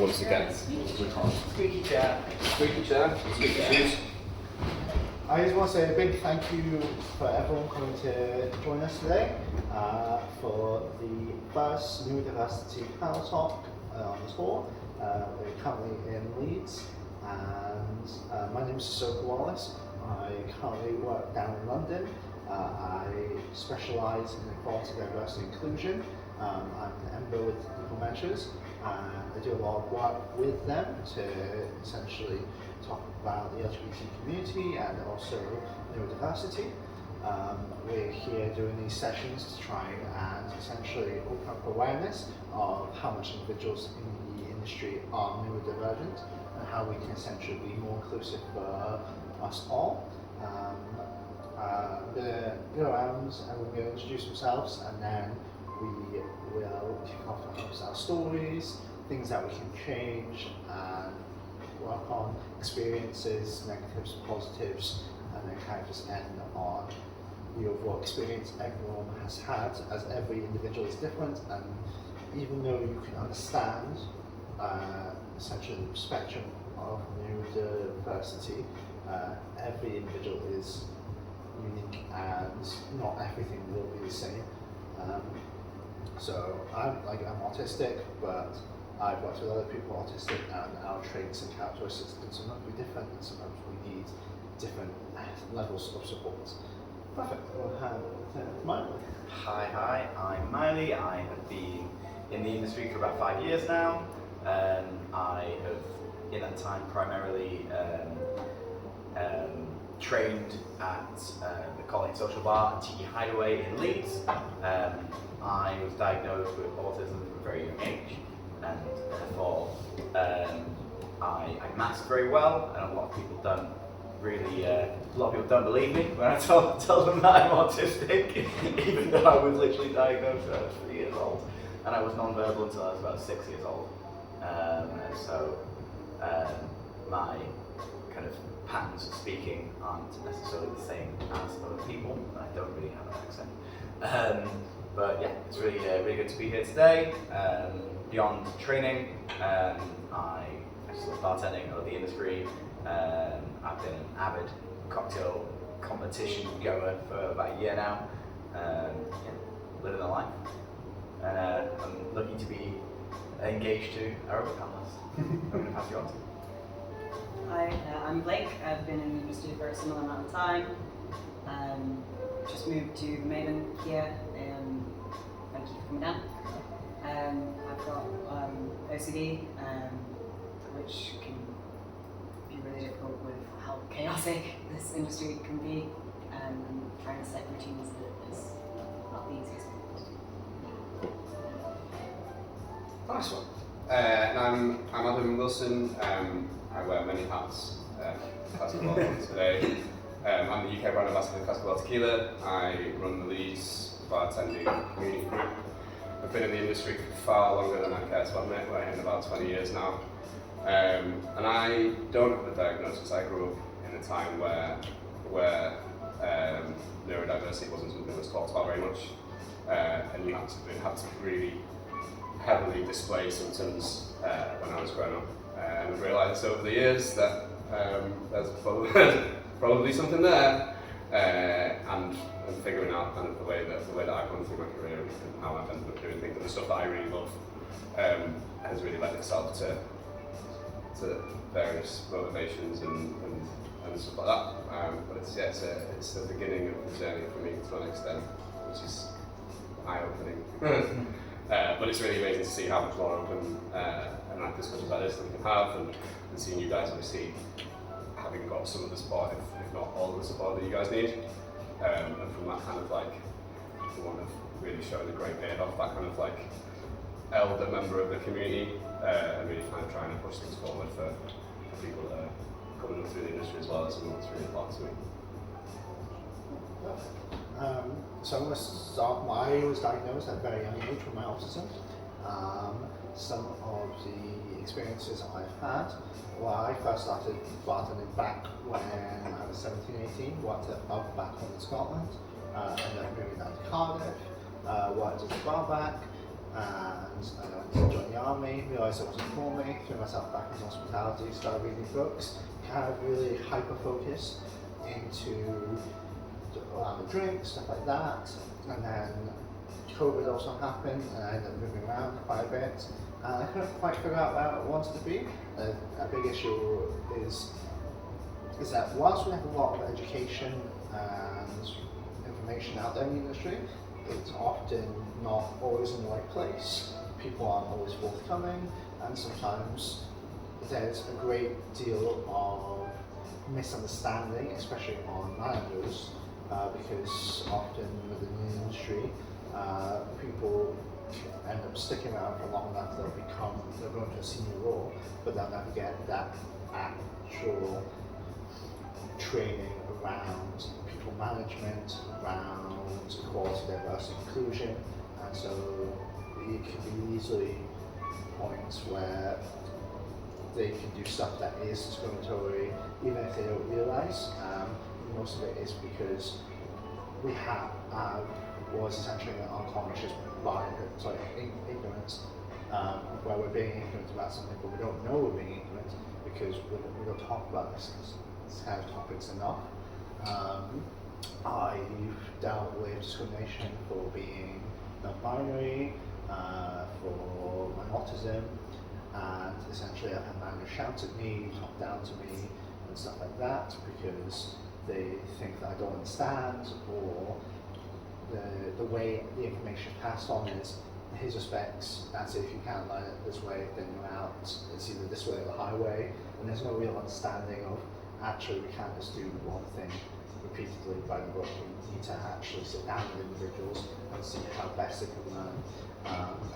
once again. Squeaky chair. Squeaky chair, squeaky shoes. I just want to say a big thank you for everyone coming to join us today for the first Neurodiversity Panel talk on the tour. We're currently in Leeds, and my name is Sophie Wallace. I currently work down in London. I specialise in equality, diversity, inclusion. I'm an member with Equal Measures, and I do a lot of work with them to essentially talk about the LGBT community and also neurodiversity. We're here doing these sessions to try and essentially open up awareness of how much individuals in the industry are neurodivergent and how we can essentially be more inclusive for us all. I'm going to go around and we're going to introduce themselves, and then we will kick off our stories, things that we can change and work on, experiences, negatives, positives, and then kind of just end on the overall experience everyone has had, as every individual is different, and even though you can understand essentially the spectrum of neurodiversity, every individual is unique and not everything will be the same. So I'm autistic, but I've worked with other people autistic, and our traits and characteristics can sometimes be different, and sometimes we need different levels of support. Perfect. We'll have Miley. Hi, I'm Miley. I have been in the industry for about 5 years now. I have, in that time, primarily trained at the Colin Social Bar and Tiki Hideaway in Leeds. I was diagnosed with autism from a very young age, and therefore I masked very well, and a lot of people don't believe me when I tell them that I'm autistic, even though I was literally diagnosed when I was 3 years old, and I was non-verbal until I was about 6 years old. And so my kind of patterns of speaking aren't necessarily the same as other people. I don't really have an accent. But yeah, it's really good to be here today. Beyond training, I just love bartending. I love the industry. I've been an avid cocktail competition goer for about a year now. Living the life. And I'm lucky to be engaged to our other panelists. I'm going to pass you on to. Hi, I'm Blake. I've been in the industry for a similar amount of time. Just moved to Maven here, and thank you for coming down. I've got OCD, which can be really difficult with how chaotic this industry can be, and trying to set routines that is not the easiest. Nice one. And I'm Adam Wilson. I wear many hats. Basketball today. I'm the UK brand ambassador for Basketball Tequila. I run the Leeds bartending community group. I've been in the industry for far longer than I care to admit. We're in about 20 years now. And I don't have a diagnosis. I grew up in a time where neurodiversity wasn't something that was talked about very much, and you had to really heavily display symptoms when I was growing up. And I've realised over the years that there's probably something there, and figuring out kind of the way that I've gone through my career and how I've ended up doing things and the stuff that I really love has really led itself to various motivations and stuff like that. But it's the beginning of the journey for me to an extent, which is eye-opening. But it's really amazing to see how much more open and like discussions like this that we can have, and seeing you guys obviously having got some of the support, if not all of the support that you guys need, and from that kind of like, the one of really showing a great bit of that kind of like elder member of the community, and really kind of trying to push things forward for people that are coming up through the industry as well. It's something that's really important to me. So I'm going to start. I was diagnosed at a very young age with my autism. Some of the experiences I've had, well, I first started bartending back when I was 17, 18, worked at a pub back home in Scotland, ended up moving down to Cardiff, worked as a barback, and I went to join the army, realised it wasn't for me, threw myself back into hospitality, started reading books, kind of really hyper-focused into around the drink, stuff like that, and then COVID also happened and I ended up moving around quite a bit and I couldn't quite figure out where I wanted to be. A big issue is that whilst we have a lot of education and information out there in the industry, it's often not always in the right place. People aren't always forthcoming, and sometimes there's a great deal of misunderstanding, especially on managers, because often within the industry, people end up sticking around for long enough, they'll go into a senior role, but they'll never get that actual training around people management, around equality, diversity, inclusion, and so it can be easily points where they can do stuff that is discriminatory, even if they don't realise. Most of it is because we was essentially an unconscious ignorance, where we're being ignorant about something, but we don't know we're being ignorant because we don't talk about this kind of topics enough. I've dealt with discrimination for being non-binary, for my autism, and essentially I've had managers shout at me, talk down to me, and stuff like that because they think that I don't understand, or the way the information is passed on is his respects, that's it, if you can't learn it this way, then you're out, it's either this way or the highway, and there's no real understanding of actually we can't just do one thing repeatedly by the book. We need to actually sit down with individuals and see how best they can learn.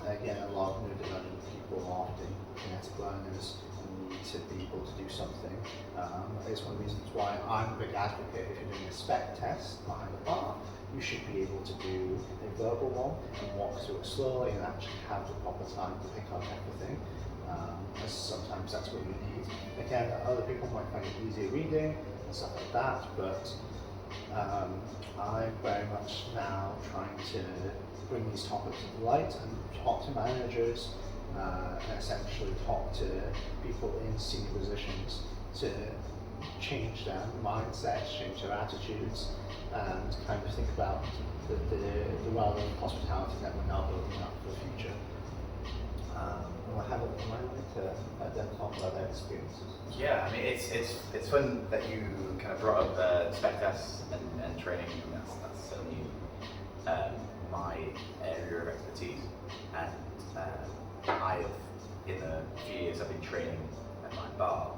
Again, a lot of neurodivergent people are often genetic learners and need to be able to do something. It's one of the reasons why I'm a big advocate. If you're doing a spec test behind the bar, you should be able to do a verbal one and walk through it slowly and actually have the proper time to pick up everything. As sometimes that's what you need. Again, other people might find it easier reading and stuff like that, but I'm very much now trying to bring these topics to light and talk to managers and essentially talk to people in senior positions to change their mindsets, change their attitudes, and kind of think about the relevant hospitality that we're now building up for the future. We'll have a moment to let them talk about their experiences. Yeah, I mean it's fun that you kind of brought up spec tests and training, and that's certainly my area of expertise. And I have, in the few years I've been training at my bar,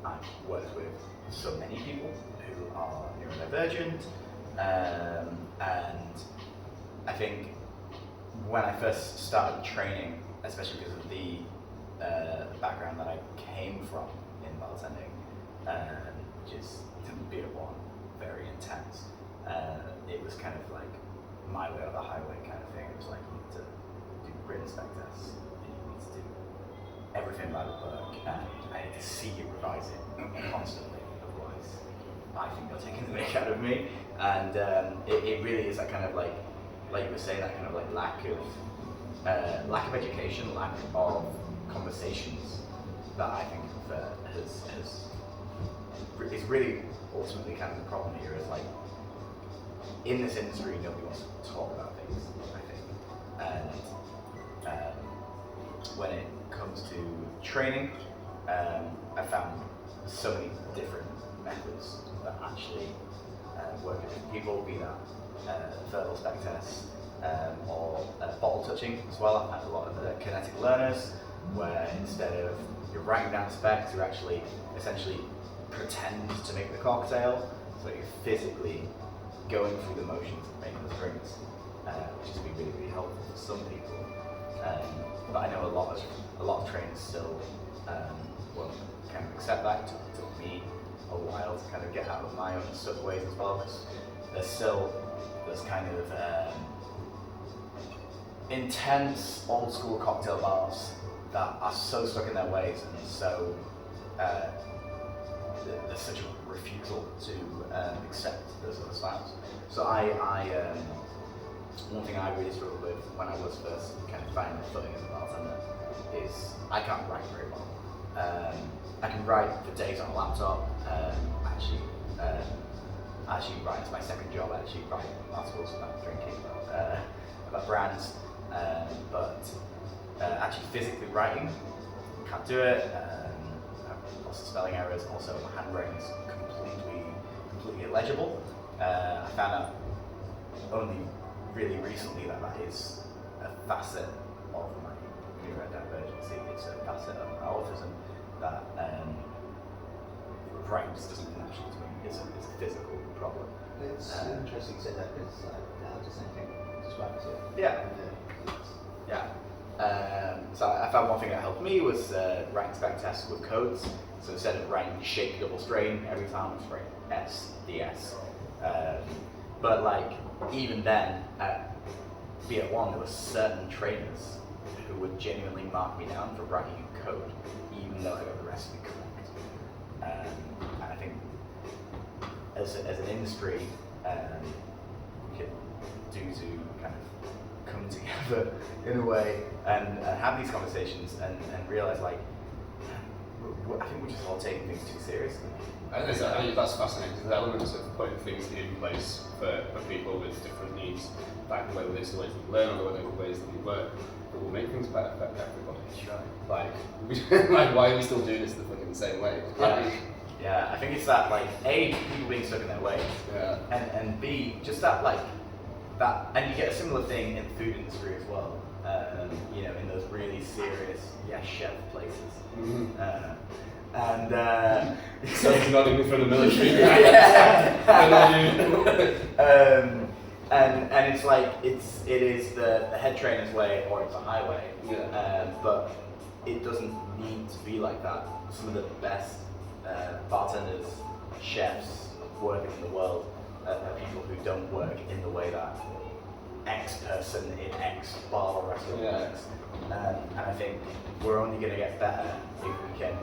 I've worked with so many people who are neurodivergent, and I think when I first started training, especially because of the background that I came from in bartending, which is beer one, very intense, it was kind of like my way or the highway kind of thing. It was like you need to do written spec tests, and you need to do everything by the book, and I need to see you revise it constantly, otherwise I think you're taking the mick out of me. And it really is that kind of like you were saying, that kind of like lack of education, lack of conversations that I think is really ultimately kind of the problem here. Is like in this industry, nobody wants to talk about things, I think, and when it comes to training, I found so many different methods that actually work with people, be that verbal spec tests, or bottle touching as well. I've had a lot of kinetic learners where instead of you're writing down specs, you actually essentially pretend to make the cocktail, so you're physically going through the motions of making the drinks, which has been really, really helpful for some people. But I know a lot of trainers still won't kind of accept that. It took me a while to kind of get out of my own stuck ways as well, because there's kind of intense old school cocktail bars that are so stuck in their ways, and so there's such a refusal to accept those other styles. So I one thing I really struggled with when I was first kind of finding my footing as a bartender is I can't write very well. I can write for days on a laptop. I actually write as my second job. I actually write articles about drinking, about brands, but actually physically writing, can't do it. I've lots of spelling errors. Also, my handwriting is completely illegible. I found out only really recently that is a facet of my neurodivergency. It's a facet of my autism that writing just doesn't come naturally to me. It's a physical problem. It's interesting you say that because I have the same thing described to it. Yeah. So I found one thing that helped me was writing spec tests with codes. So instead of writing shake double strain every time, I was writing SDS. But like even then, at B1, there were certain trainers who would genuinely mark me down for writing in code, even though I got the recipe correct. And I think as an industry, we could do to kind of come together in a way and have these conversations and realize like, I think we're just all taking things too seriously. I think that's fascinating because the elements of putting things in place for people with different needs, like whether it's the ways that we learn or whether the ways that we work, that will make things better for everybody. Sure. Like why are we still doing this the fucking same way? Yeah, I think it's that like A, people being stuck in their ways, and B, just that like that, and you get a similar thing in the food industry as well. You know, in those really serious chef places. Mm-hmm. So it's not even for the military. And it's like it is the head trainer's way or it's a highway. But it doesn't need to be like that. Some of the best bartenders, chefs working in the world are people who don't work in the way that X person in X bar or restaurant works. And I think we're only going to get better if we can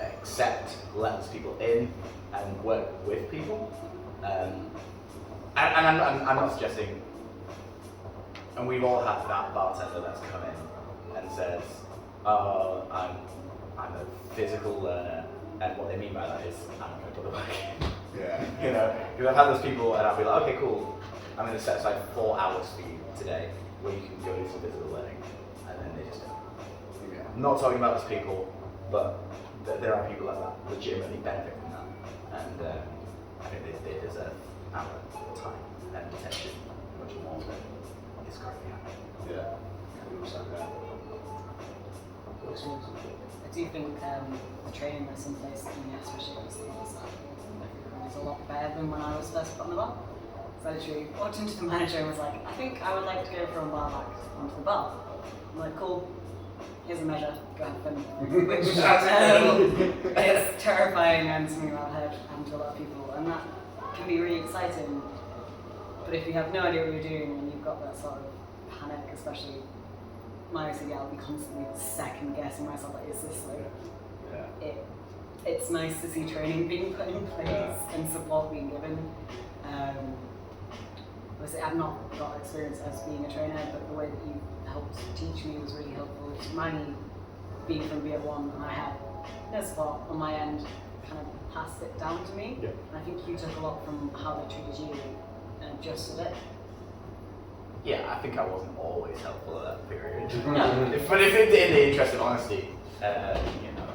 accept, let those people in and work with people. And I'm not suggesting, and we've all had that bartender that's come in and says, oh, I'm a physical learner, and what they mean by that is I'm not going to put the work in. You know, because I've had those people and I'll be like, okay, cool, I'm going to set aside 4 hours for you today where you can go do some physical learning, and then they just don't. I'm not talking about those people, but there are people that legitimately benefit from that, and I think they deserve our time and attention much more than is currently happening. I do think the training that's in place, especially at the start, is a lot better than when I was first put on the bar. So I literally walked into the manager and was like, I think I would like to go from bar back onto the bar. I'm like, cool, here's a measure, go have fun. Which is terrifying and something that I've heard happen to a lot of people, and that can be really exciting. But if you have no idea what you're doing and you've got that sort of panic, especially my OCD, I'll be constantly second guessing myself, like, is this like, it's nice to see training being put in place and support being given. Obviously, I've not got experience as being a trainer, but the way that you helped teach me was really helpful. It's mine being from BF1, and I had no support on my end, kind of passed it down to me. And I think you took a lot from how they treated you and adjusted it. Yeah, I think I wasn't always helpful at that period. But if in the interest of honesty, you know,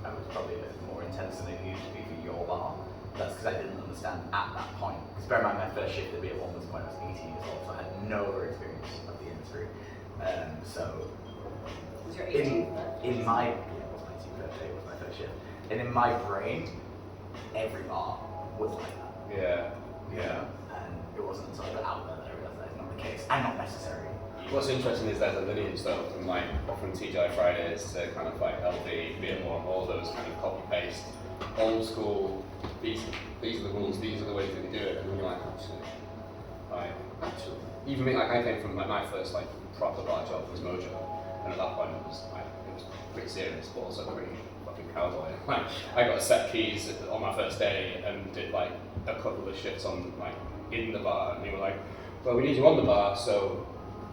I was probably a bit more intense than I needed to be for your bar. That's because I didn't understand at that point. Because bear in mind, my first shift at BF1 was when I was 18 years old, so I had no other experience of the industry. Was your 18th in my, it was my 18th birthday, it was my first shift. And in my brain, every bar was like that. And it wasn't until I got out there that I realised that's not the case, and not necessary. What's interesting is there's a lineage though from like from TGI Fridays to kind of like LV, BM1, all those kind of copy paste, old school. These are the rules. These are the ways that we do it. And then you're like, actually, even me, like I came from my first like proper bar job was Mojo, and at that point it was pretty serious, but also pretty fucking cowboy. Like I got a set keys on my first day and did like a couple of shifts on like in the bar, and they were like, well, we need you on the bar, so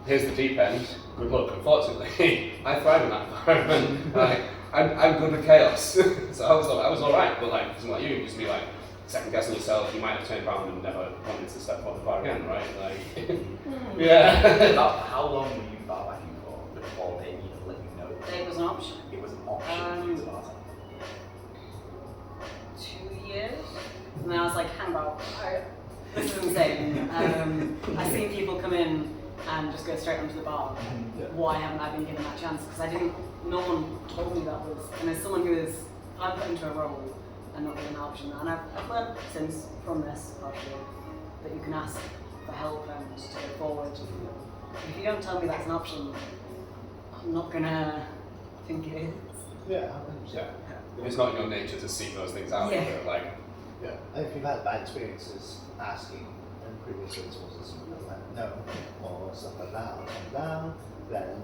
here's the deep end. Good luck. Unfortunately, I thrive in that environment. I'm good with chaos, so I was all right. But like, it's not like you just be like second guessing yourself. You might have turned around and never wanted to step on the bar again, right? Like, yeah. How long were you bar backing for before they even let you know? It was an option. It was an option for you to bartend. 2 years. And then I was like, hang on, this is insane. I've seen people come in and just go straight onto the bar. Why haven't I been given that chance? Because no one told me that was, and as someone who is, I'm put into a role and not given an option, and I've learned since from this partially that you can ask for help and to go forward. If you don't tell me that's an option, I'm not gonna think it is. Yeah, 100%. Yeah. If it's not in your nature to seek those things out, Yeah. like, Yeah. And if you've had bad experiences asking and previously it was something like no or stuff like that or come down, then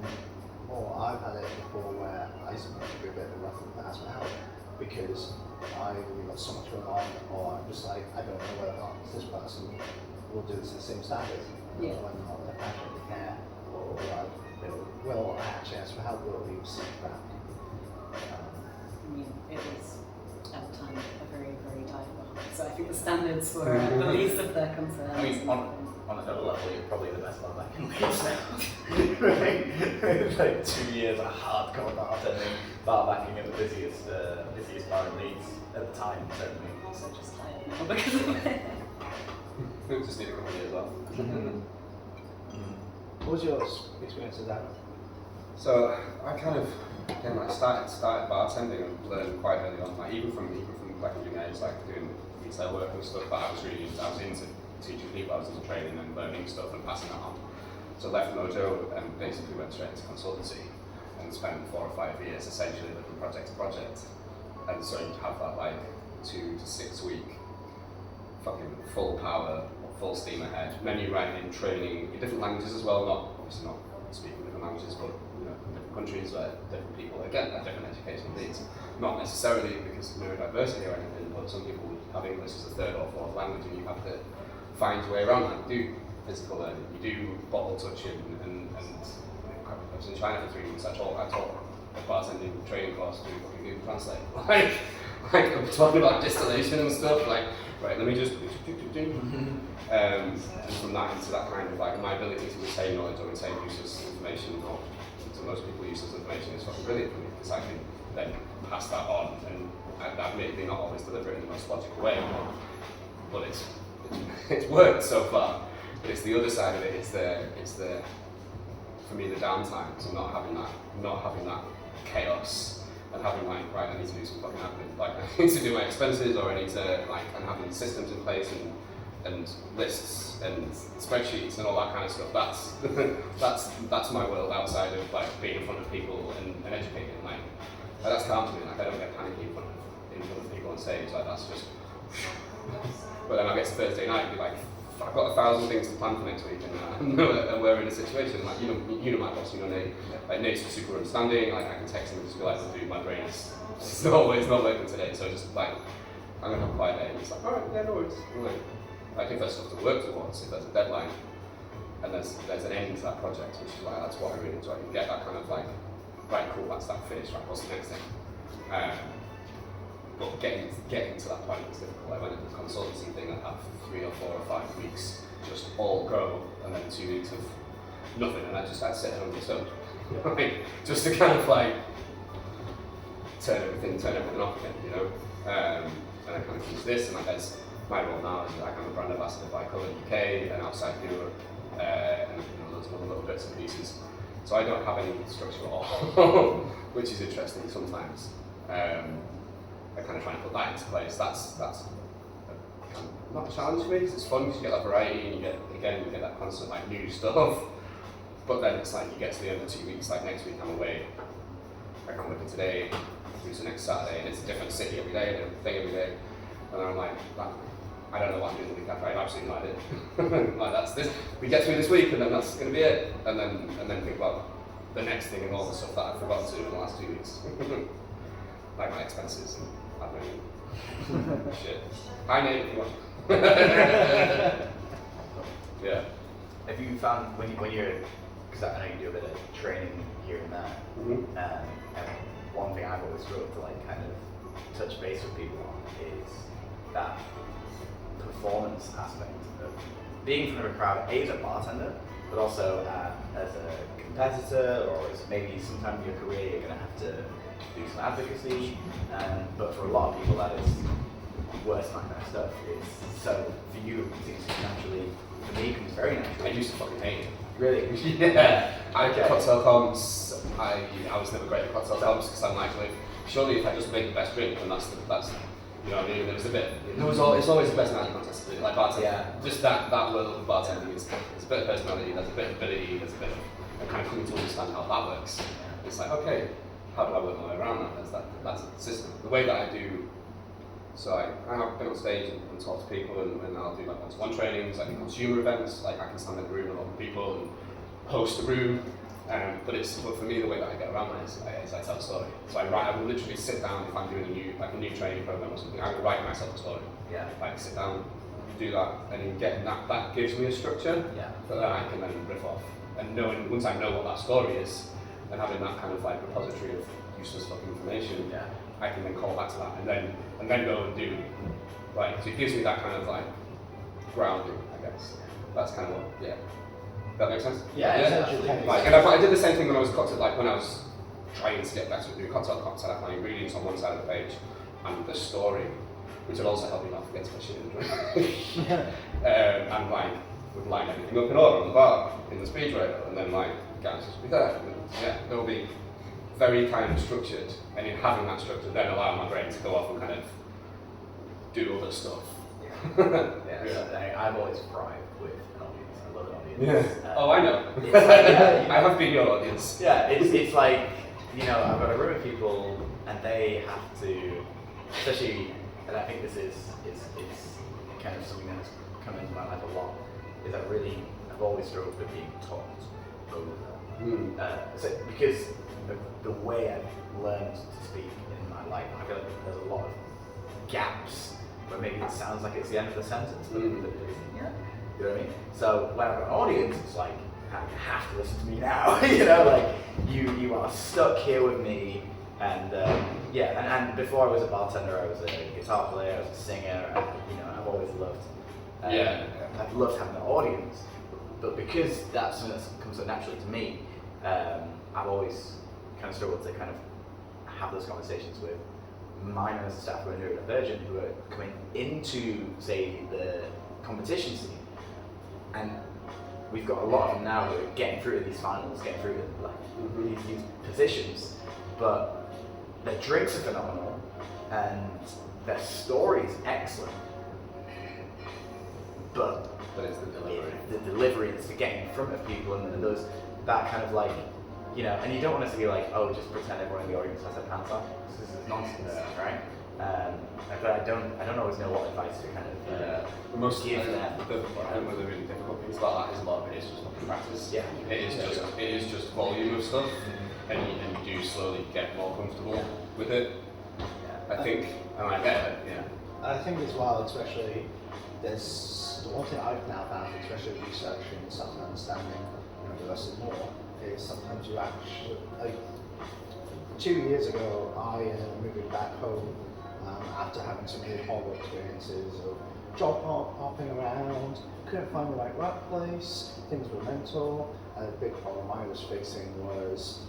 or I've had it before where I sometimes be a bit reluctant to ask for help because I really got so much going on, or I'm just like, I don't know whether or not this person will do this to the same standard. Yeah. Or whether or not they actually care, or like, will I actually ask for help, will we receive back? I mean, it was at the time a very, very tight one. So I think the standards were the least of their concerns. I mean, on another level, you're probably the best bar back in Leeds now. Right? Like 2 years of hardcore bartending, bar backing at the busiest bar in Leeds at the time, certainly. Also just tired now because of it. we just need a couple of years off. What was your experience of that? So I kind of, again, I started bartending and learned quite early on, like even from like a young age, like doing retail work and stuff. But I was into teaching people. I was into training and learning stuff and passing that on. So I left Mojo and basically went straight into consultancy and spent 4 or 5 years essentially living project to project. And so you'd have that like 2 to 6 week fucking full power, full steam ahead, menu writing, training in different languages as well, obviously not speaking different languages, but different countries where different people, again, have different educational needs. Not necessarily because of neurodiversity or anything, but some people have English as a 3rd or 4th language and you have to find your way around that. You do physical learning, you do bottle touching, and I was in China for 3 months, I taught a bartending training course through fucking Google Translate. like I'm talking about distillation and stuff, like, right, let me just and from that into that kind of like my ability to retain knowledge or retain useless information, or to most people useless information, is fucking brilliant for me because I can then pass that on, and admittedly not always deliver it in the most logical way, but it's worked so far. But it's the other side of it. It's the for me the downtime. So not having that chaos and having like, right, I need to do some fucking admin. Like I need to do my expenses, or I need to like, and having systems in place and lists and spreadsheets and all that kind of stuff. That's my world outside of like being in front of people and educating. Like that's calm to me. Like I don't get panicky in front of people on stage. Like that's just. But then I get to Thursday night and be like, I've got 1,000 things to plan for next week, and we're in a situation like you know my boss, Nate. Like Nate's super understanding. Like I can text him and just be like, dude, my brain is it's not working today. So just like I'm gonna have a quiet day. And he's like, all right, yeah, no worries. Like if there's stuff to work towards, if there's a deadline, and there's an end to that project, which is like that's what I really enjoy. You get that kind of like, right, cool, that's that finished. Right, what's the next thing? But getting to that point is difficult. I went into the consultancy thing, I'd have 3 or 4 or 5 weeks just all go, and then 2 weeks of nothing, and I'd sit home and stone. Just to kind of like turn everything off again, you know. And I kind of use this, and like that's my role now is like I'm a brand ambassador by Colour UK and outside Europe, and loads of other little bits and pieces. So I don't have any structure at all, which is interesting sometimes. I kind of try and put that into place. That's kind of not a challenge for me because it's fun because you get that variety and you get that constant like new stuff. But then it's like you get to the end of 2 weeks. Like next week I'm away. Like I'm working today through to next Saturday, and it's a different city every day, a different thing every day. And I'm like, I don't know what I'm doing the week after. I have absolutely no idea. Like that's this. We get through this week, and then that's going to be it. And then think about the next thing and all the stuff that I've forgotten to do in the last 2 weeks. Like my expenses and admin. Shit. Hi Nate, if you want. Yeah. have you found when you're, because I know you do a bit of training here and there, and one thing I've always struggled to like kind of touch base with people on is that performance aspect of being in front of a crowd, as a bartender, but also as a competitor, or as maybe sometime in your career you're going to have to do some advocacy, but for a lot of people that is worse than that kind of stuff. So for you it seems naturally, for me it comes very naturally. I used to fucking hate it. Really? Yeah. Cocktail comps, I was never great at cocktail comps because I'm like, surely if I just make the best drink, then that's you know what I mean? There was a bit, it's always the best night contest, like bartending. Yeah. Just that world of bartending is a bit of personality, there's a bit of ability, there's a bit of kind of coming to understand how that works. It's like, okay, how do I work my way around that? That's the system. The way that I do, so I have been on stage and talk to people, and I'll do like one-to-one trainings, like consumer events, like I can stand in a room with a lot of people and host a room. But for me, the way that I get around that is I tell a story. So I will literally sit down if I'm doing a new training program or something. I will write myself a story. Yeah. Like sit down, do that, and in getting that gives me a structure. Yeah. But then I can then riff off, and once I know what that story is, and having that kind of like repository of useless fucking information, I can then call back to that, and then go and do like. So it gives me that kind of like grounding, I guess. That's kind of what. Yeah. That makes sense? Yeah. Like, and I did the same thing when I was when I was trying to get better at doing cocktail comps. I had my ingredients on one side of the page and the story, which would also help me not forget to put shit in the drink. And like would line everything up in order on the bar in the speed radar, and then like guys just be there. And, it'll be very kind of structured, and in having that structure, then allow my brain to go off and kind of do other stuff. I've always thrived with an audience. I love an audience. Yeah. Oh, I know. It's like, I have been your audience. Yeah, it's like, you know, I've got a room of people and they have to, especially, and I think this is kind of something that's come into my life a lot, is that really, I've always struggled with being talked over. So because of the way I've learned to speak in my life, I feel like there's a lot of gaps where maybe it sounds like it's the end of the sentence, but it isn't yet. You know what I mean? So when I've got an audience, it's like, you have to listen to me now. You know, like you are stuck here with me. And and before I was a bartender, I was a guitar player, I was a singer. I've always loved. I've loved having an audience, but because that's something that's come so naturally to me, I've always kind of struggled to kind of have those conversations with my members of staff who are neurodivergent, who are coming into, say, the competition scene, and we've got a lot of them now who are getting through to these finals, getting through to these positions, but their drinks are phenomenal and their story is excellent, but it's the delivery. The delivery is the getting in front of people, and those that kind of like, you know, and you don't want us to be like, oh, just pretend everyone in the audience has their pants on. This is nonsense, right? But I don't always know what advice to kind of the most give them. One of the really difficult things about that is a lot of it is just fucking practice. Yeah. It is just volume of stuff, and you do slowly get more comfortable with it. Yeah. I think, and I get it. Yeah. I think as well, especially there's the one thing I've now found, especially researching stuff and understanding neurodiversity more, is sometimes you actually, like 2 years ago, I moved back home after having some really horrible experiences of job hopping around, couldn't find the right workplace, things were mental, and a big problem I was facing was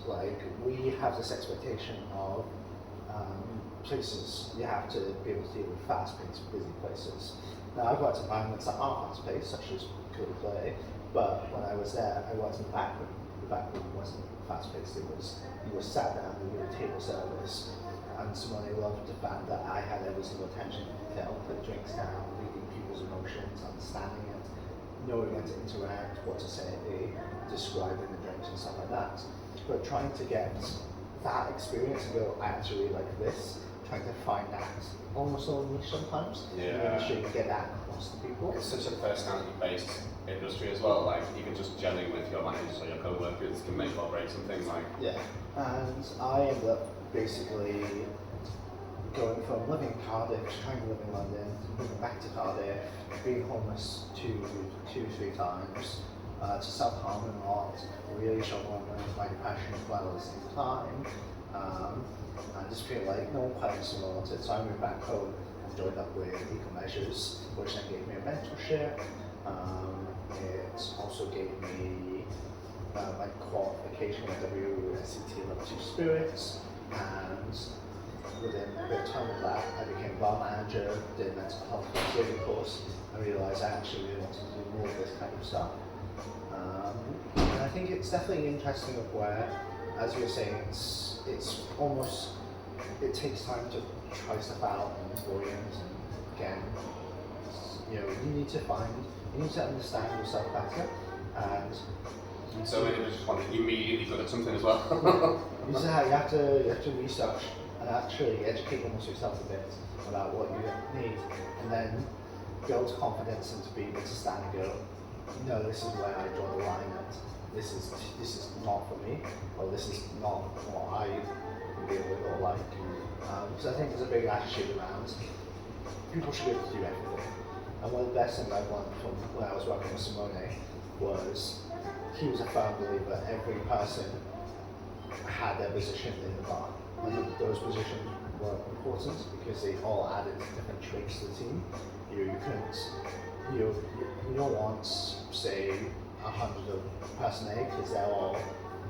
like, we have this expectation of places, you have to be able to deal with fast-paced, busy places. Now I've worked in environments that are fast-paced, such as Cool Play, but when I was there, I worked in the back room. The back room wasn't fast-paced, you were sat down, you were table service, and someone I loved the fact that I had every single attention to detail, put drinks down, reading people's emotions, understanding it, knowing when to interact, what to say, describing the drinks and stuff like that. But trying to get that experience and go, I actually like this, trying to find that almost all niche sometimes. Yeah. Making sure you get that across to people. It's such a personality-based industry as well. Like even just gelling with your managers or your co-workers can make or break something. Like yeah, and I ended up basically going from living in Cardiff, trying to live in London, moving back to Cardiff, being homeless two, 3 times, to self-harming a lot, really struggling with my depression as well at the same time. I just feel like no one quite understood what I wanted, so I moved back home and joined up with Equal Measures, which then gave me a mentorship. It also gave me my qualification with WSET Level 2 Spirits, and within a bit of time of that, I became bar manager, did a mental health consulting course, and realised I actually really wanted to do more of this kind of stuff. And I think it's definitely interesting of where, as you were saying, it's almost, it takes time to try stuff out and experience, and again, you know, you need to understand yourself better, and So maybe just want to be immediately good at something as well. you have to research and actually educate almost yourself a bit about what you need, and then build confidence and to be able to stand and go, no, this is where I draw the line at. This is not for me, or this is not what I deal with or like. Because I think there's a big attitude around people should be able to do everything. And one of the best things I learned from when I was working with Simone was he was a firm believer every person had their position in the bar. And those positions were important because they all added different traits to the team. You don't want, say, 100 of person A because they're all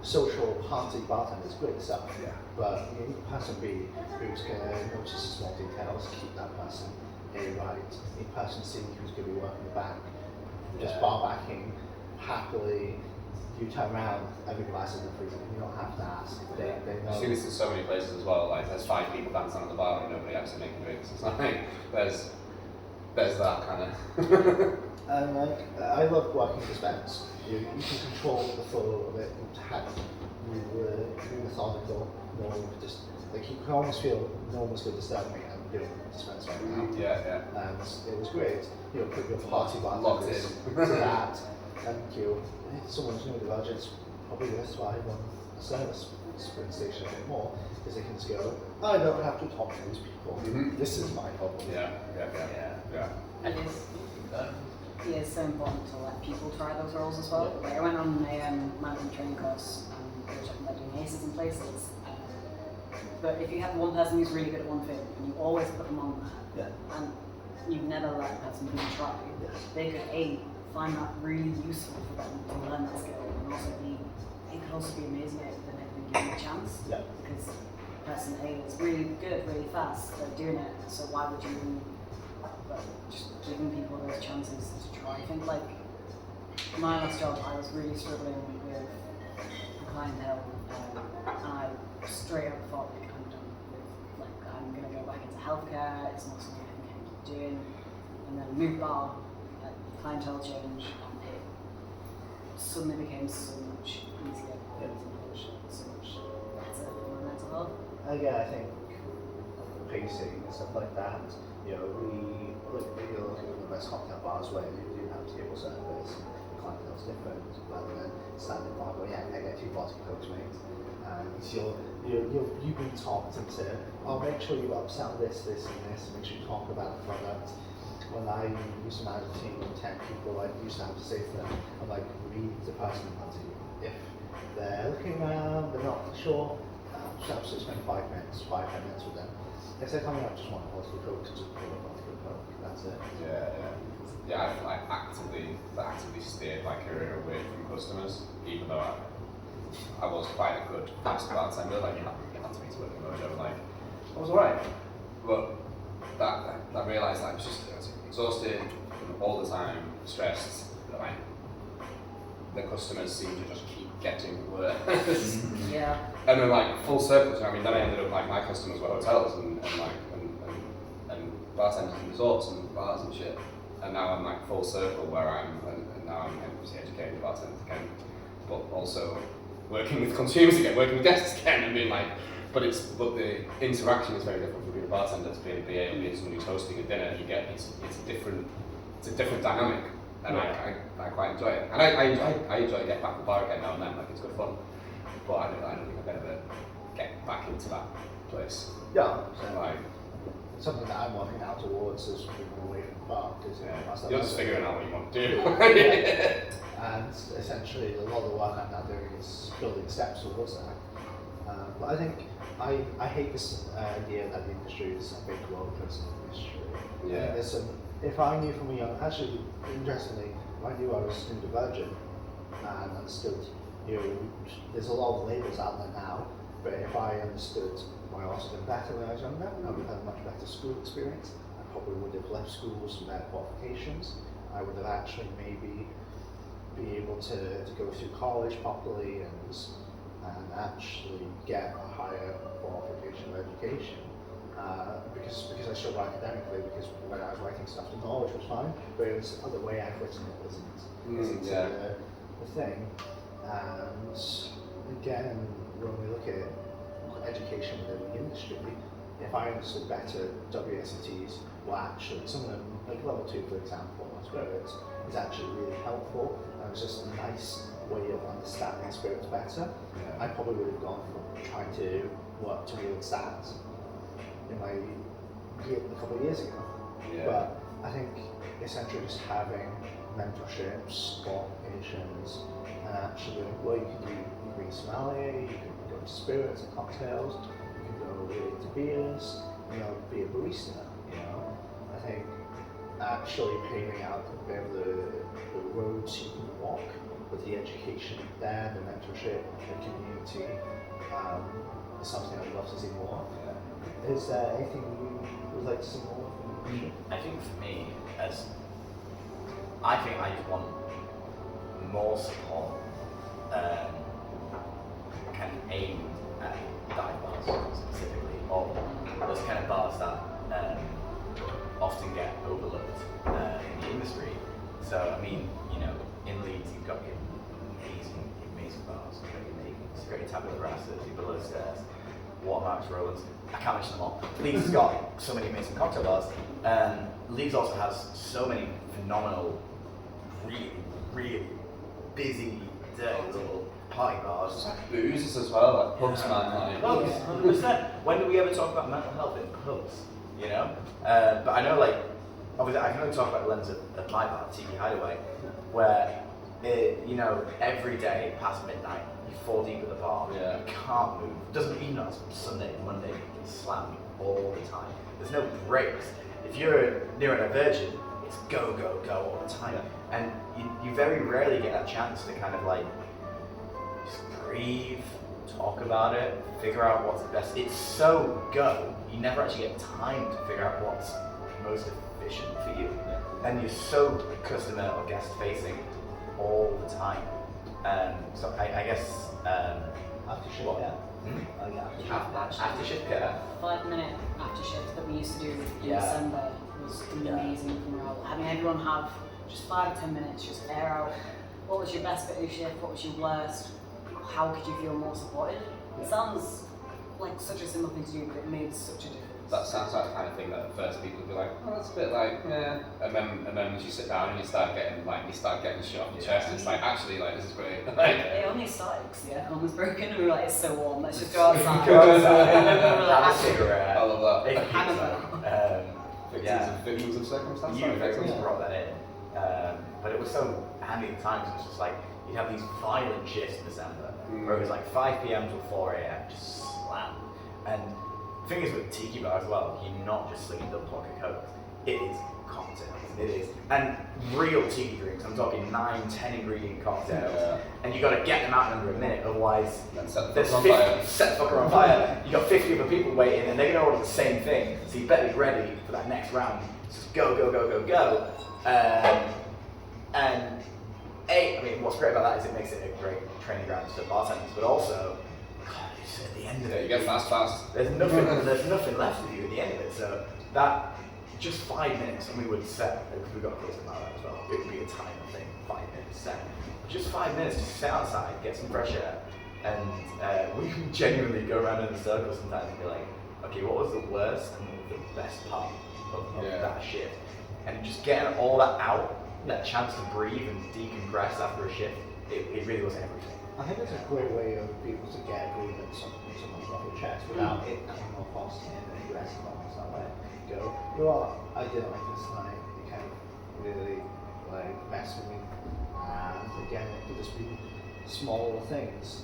social party bartenders, great stuff. Yeah. But you need person B who's going to notice the small details, keep that person A right. You need person C who's going to be working the back, just bar backing happily. You turn around, every glass is in the freezer. You don't have to ask. They know. I see this in so many places as well. Like there's 5 people dancing on the bar and nobody actually making drinks. It's like there's that kind of. And like I love working dispense. You can control the flow of it. You methodical. No one would just like you can almost feel no one's going to disturb me. I'm doing dispense right now. Yeah. And it was great. You know, put your party bar Locked to that. Thank you. Someone's neurodivergent probably going to thrive on a service sprint station a bit more because they can just go, I don't have to talk to these people. This is my problem. Yeah. And it is so important to let people try those roles as well. Like I went on a management training course and they were talking about doing aces in places. But if you have one person who's really good at one thing and you always put them on there, and you never let that person really try, they could find that really useful for them to learn that skill, and also it could also be amazing if they never been given a chance. Because person A is really good, really fast, they're doing it, so why would you just giving people those chances to try? I think like my last job I was really struggling with clientele, and I straight up thought like I'm done with, like I'm gonna go back into healthcare, it's not something I think I can keep doing, and then moved bar, clientele change, and it suddenly became so much easier to manage, so much better for my mental health. Again, I think pacing and stuff like that, you know, you're looking at the best cocktail bars where you do have table service, the clientele's different, rather than standing bar going, yeah, I get 2 vodka cokes, mate. And you've been taught into, oh, make sure you upsell this, and this, make sure you talk about the product. When I used to manage a team of 10 people, I used to have to say to them, I'm like, read the person in front of you. If they're looking around, they're not sure, just absolutely spend 5 minutes, 10 minutes with them. If they're coming up, just want a vodka coke, just put a vodka coke, that's it. Yeah, I've like actively steered my career away from customers, even though I was quite a good fast bartender. Like you had to be to work in Mojo, like I was alright, but I realised I was just exhausted all the time, stressed. That like the customers seem to just keep getting worse. And then like full circle. I mean, then I ended up like my customers were hotels and bartenders and resorts and bars and shit. And now I'm like full circle where and now I'm obviously educating bartenders again, but also working with consumers again, working with guests again, and being like. But the interaction is very different from being a bartender to being a BA or being someone who's hosting a dinner. You get it's a different dynamic, and I quite enjoy it. And I enjoy getting back to the bar again now and then. Like it's good fun, but I don't think I've ever get back into that place. Yeah. So like something that I'm working out towards is moving away from Park. You're just figuring out what you want to do. And essentially, a lot of the work I'm now doing is building steps towards that. But I think I hate this idea that the industry is a big role-person industry. I think there's some. If I knew from a young, actually, interestingly, if I knew I was neurodivergent and understood, there's a lot of labels out there now. But if I understood my autism better when I was younger, I would have had a much better school experience. I probably would have left school with some better qualifications. I would have actually maybe be able to go through college properly and actually get a higher qualification of education. Because I struggled academically, because when I was writing stuff, the knowledge was fine, but it was the way I've written it isn't the thing. And again, when we look at education within the industry, if I understood better WSETs, well actually some of them, like level 2 for example, spirits, is actually really helpful, and it's just a nice way of understanding spirits better. I probably would have gone from trying to work towards that in my a couple of years ago. But I think essentially just having mentorships, qualifications, and actually, well, you can be sommelier, you can go to spirits and cocktails, you can go really to beers, be a barista. I think actually paving out a bit of the roads you can walk with the education there, the mentorship, the community, is something I'd love to see more. Is there anything you would like to see more from the industry? I think for me, I just want more support, kind of aimed at dive bars specifically, or those kind of bars that often get overlooked in the industry. So I mean, in Leeds you've got your amazing bars, you've got your Navys, you've got your Tabula Rasas, your Below Stairs, Watermarks, Rowan's. I can't mention them all. Leeds has got so many amazing cocktail bars. Leeds also has so many phenomenal, really, really busy, dirty little party bars. It's like boozes as well, like pubs, man. Pubs, 100%. When do we ever talk about mental health in pubs? But I know, obviously, I can only talk about the lens of my bar, TV Hideaway, where every day past midnight, you're 4 deep at the bar. You can't move. Doesn't even on Sunday, Monday, you slam all the time. There's no breaks. If you're neurodivergent, it's go, go, go all the time. And you very rarely get that chance to kind of just breathe, talk about it, figure out what's the best. It's so go, you never actually get time to figure out what's most efficient for you. And you're so customer or guest facing all the time. So I guess After shift, what? After shift. After shift, 5-minute after shift that we used to do in Yeah. December was amazing for morale. Having everyone have just 5 or 10 minutes, just air out what was your best bit of your shift, what was your worst, how could you feel more supported. It sounds like such a simple thing to do, but it made such a difference. That sounds like the kind of thing that at first people would be like, oh, that's a bit and then as you sit down and you start getting shit off your chest, it's like, actually, this is great. It only started because the aircon was broken and we were like, it's so warm, let's just go outside. Go outside. And then we were like, Have a cigarette. I love that. Victims of circumstance. You effectively brought that in. But it was so handy at the time, because it was just you'd have these violent shifts in December, where it was 5 p.m. till 4 a.m. just slam. And the thing is with tiki bar as well, you're not just slinging double pocket cokes. It is cocktails. It is. And real tiki drinks. I'm talking 9, 10 ingredient cocktails. And you got to get them out in under a minute, otherwise Set there's 50, set the fucker on fire. You got 50 other people waiting, and they're going to order the same thing. So you better be ready for that next round. Just go, go, go, go, go. What's great about that is it makes it a great training ground for bartenders, but also, at the end of it, you get fast. There's nothing left of you at the end of it. So that just 5 minutes, and we would set, because we got close about that as well. It would be a timer thing, 5 minutes set. Just 5 minutes to sit outside, get some fresh air, and we can genuinely go around in a circle sometimes and be like, okay, what was the worst and what was the best part of that shift? And just getting all that out, that chance to breathe and decompress after a shift, it really was everything. I think it's a great way of being able to get agreement on someone's off your chest without it coming off as an aggressive almost that way. go, you know what, I didn't like this tonight. It kind of really like messed with me. And again, it could just be small things.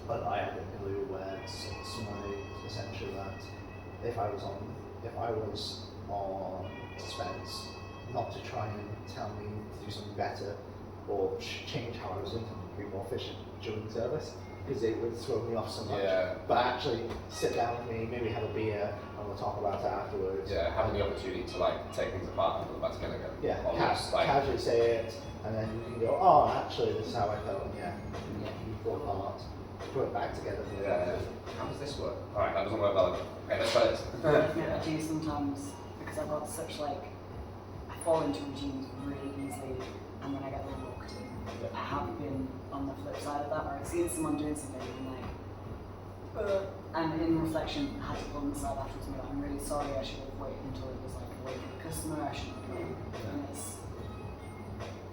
But I had a clue where somebody essentially that if I was on suspense, not to try and tell me to do something better or change how I was doing something to be more efficient during service, because it would throw me off so much. Yeah. But actually sit down with me, maybe have a beer, and we'll talk about it afterwards. Yeah, having the opportunity to like take things apart and put them back together again. Yeah, Almost, like, casually say it, and then you can go, oh, actually, this is how I felt. Yeah, you pull apart, put it back together. yeah. How does this work? Alright, that doesn't work well. Okay, let's try this. Yeah, I do sometimes because I've got such like I fall into routines really easily and then I get overlooked. I have been on the flip side of that where I've seen someone doing something and like and in reflection I had to pull myself afterwards and be like, I'm really sorry, I should have waited until it was like away from the customer, I should have known.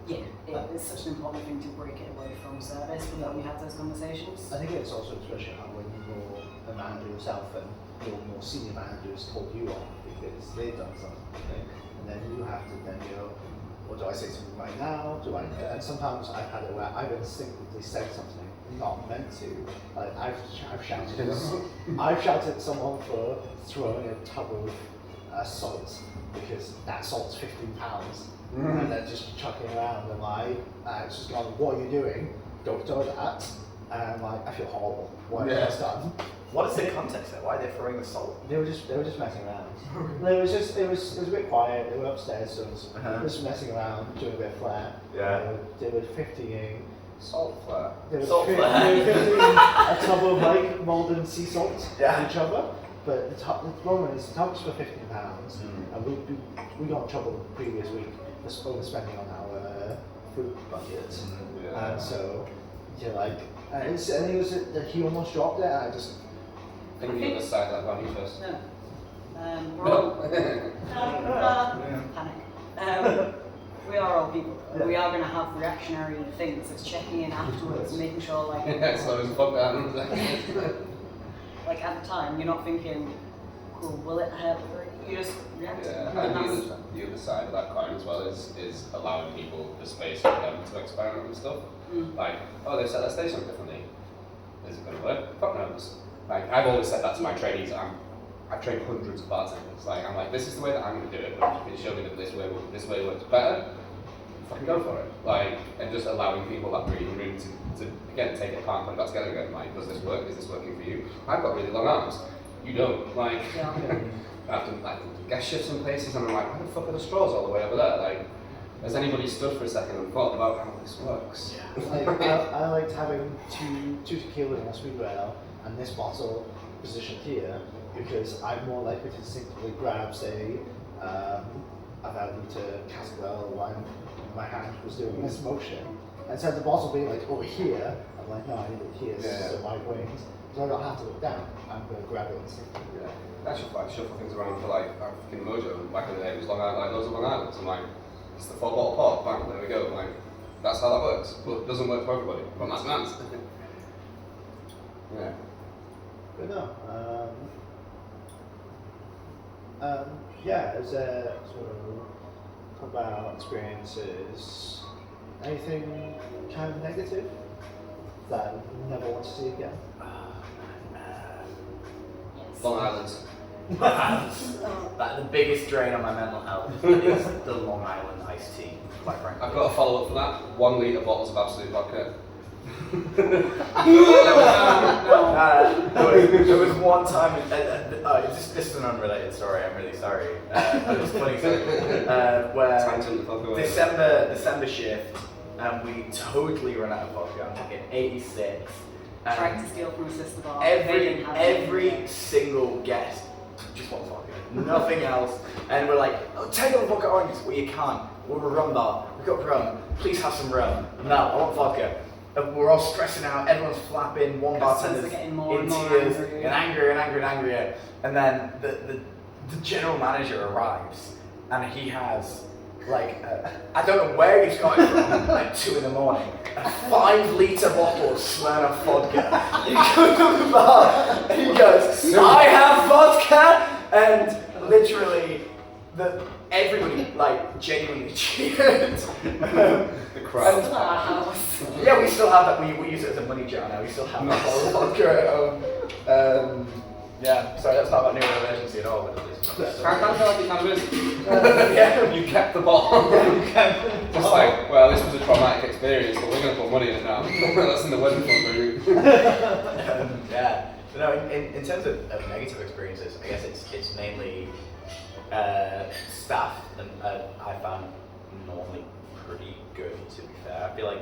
And it's such an important thing to break it away from service, but that we have those conversations. I think it's also especially when you're a manager yourself and your more senior managers told you off because they've done something, and then you have to then go, well, do I say something right now? Do I? And sometimes I've had it where I've instinctively said something not meant to. Like I've shouted, I've shouted at someone for throwing a tub of salt because that salt's £15. And they're just chucking around and like, it's just gone, what are you doing? Don't do that. And like, I feel horrible. What have I done? What is the context there? Why are they throwing the salt? They were just messing around. it was a bit quiet. They were upstairs, so it was just messing around, doing a bit of flair. Yeah. They were 50ing Salt flare. They were Salt 50 flare. they were 50ing a tub of like molten sea salt Yeah. each other. But the problem is the tubs were £15, and we got in trouble the previous week for overspending on our food budget, Yeah. and so you're like, and he almost dropped it, and I just. I think the other side, like, why don't you first? No. We're all panic. We are all people. Yeah. We are going to have reactionary things. It's checking in afterwards, making sure like Yeah, so it's fuck down. like at the time you're not thinking, cool, will it hurt? You just react. Yeah, And and that's- the other side of that coin as well is allowing people the space for them to experiment with stuff. Like, oh, they said let's say something differently. Is it going to work? Fuck knows. Like, I've always said that to my trainees. I've trained hundreds of bartenders. Like, I'm like, this is the way that I'm going to do it. But if you can show me that this way works better, fucking go for it. Like, and just allowing people that breathing room to again take it apart and put it back together again. Like, does this work? Is this working for you? I've got really long arms. You don't. Like, Yeah. I've done like guest shifts in places, and I'm like, why the fuck are the straws all the way over there? Like, has anybody stood for a second and thought about how this works? Like, I liked having two tequilas and a sweet ale and this bottle positioned here because I'm more likely to instinctively grab, say, a Valita Cascabel wine in my hand was doing this motion. And instead of the bottle being like over here, I'm like, no, I need it here, so my wings. So I don't have to look down, I'm going to grab it instinctively. Yeah. I should like shuffle things around for like African Mojo. Back in the day, it was Long Island, like loads of Long Islands. I'm like, it's the 4-bottle pot, bang, there we go. Like, that's how that works. But it doesn't work for everybody. But that's nice. Yeah. But no, as a sort of talk about experiences, anything kind of negative that you never want to see again? Yes. Long Island's. Like, the biggest drain on my mental health is the Long Island iced tea, quite frankly. I've got a follow up for that. 1 litre bottles of Absolute vodka. There was one time, this is an unrelated story, I'm really sorry. But it's funny, where Tangent the fuck away. December shift, and we totally ran out of vodka. I'm talking 86. Tried to steal from a sister bar. They didn't have it. Every single guest just wants vodka, nothing else. And we're like, oh, take all the vodka oranges. Well, you can't. We're a rum bar. We've got rum. Please have some rum. No, I want vodka. And we're all stressing out. Everyone's flapping. One Customers bartender's are getting more in and more tears angry. and angrier and angrier and angrier. And then the general manager arrives, and he has like I don't know where he's got it from. Like 2 a.m, a 5 litre bottle of Smirnoff vodka. He goes to the bar and he goes, "I have vodka," and literally everybody like genuinely cheered. The crowd. And- Wow. Yeah, we still have that. We use it as a money jar now. We still have that bottle of vodka at home. Yeah, sorry, that's not about neurodiversity at all. But it's I kind of feel like it kind of is. yeah. You kept the ball. Just like, well, this was a traumatic experience, but we're going to put money in it now. That's in the wedding fund. Yeah. So no, in terms of negative experiences, I guess it's mainly staff, and I found normally pretty good, to be fair. I feel like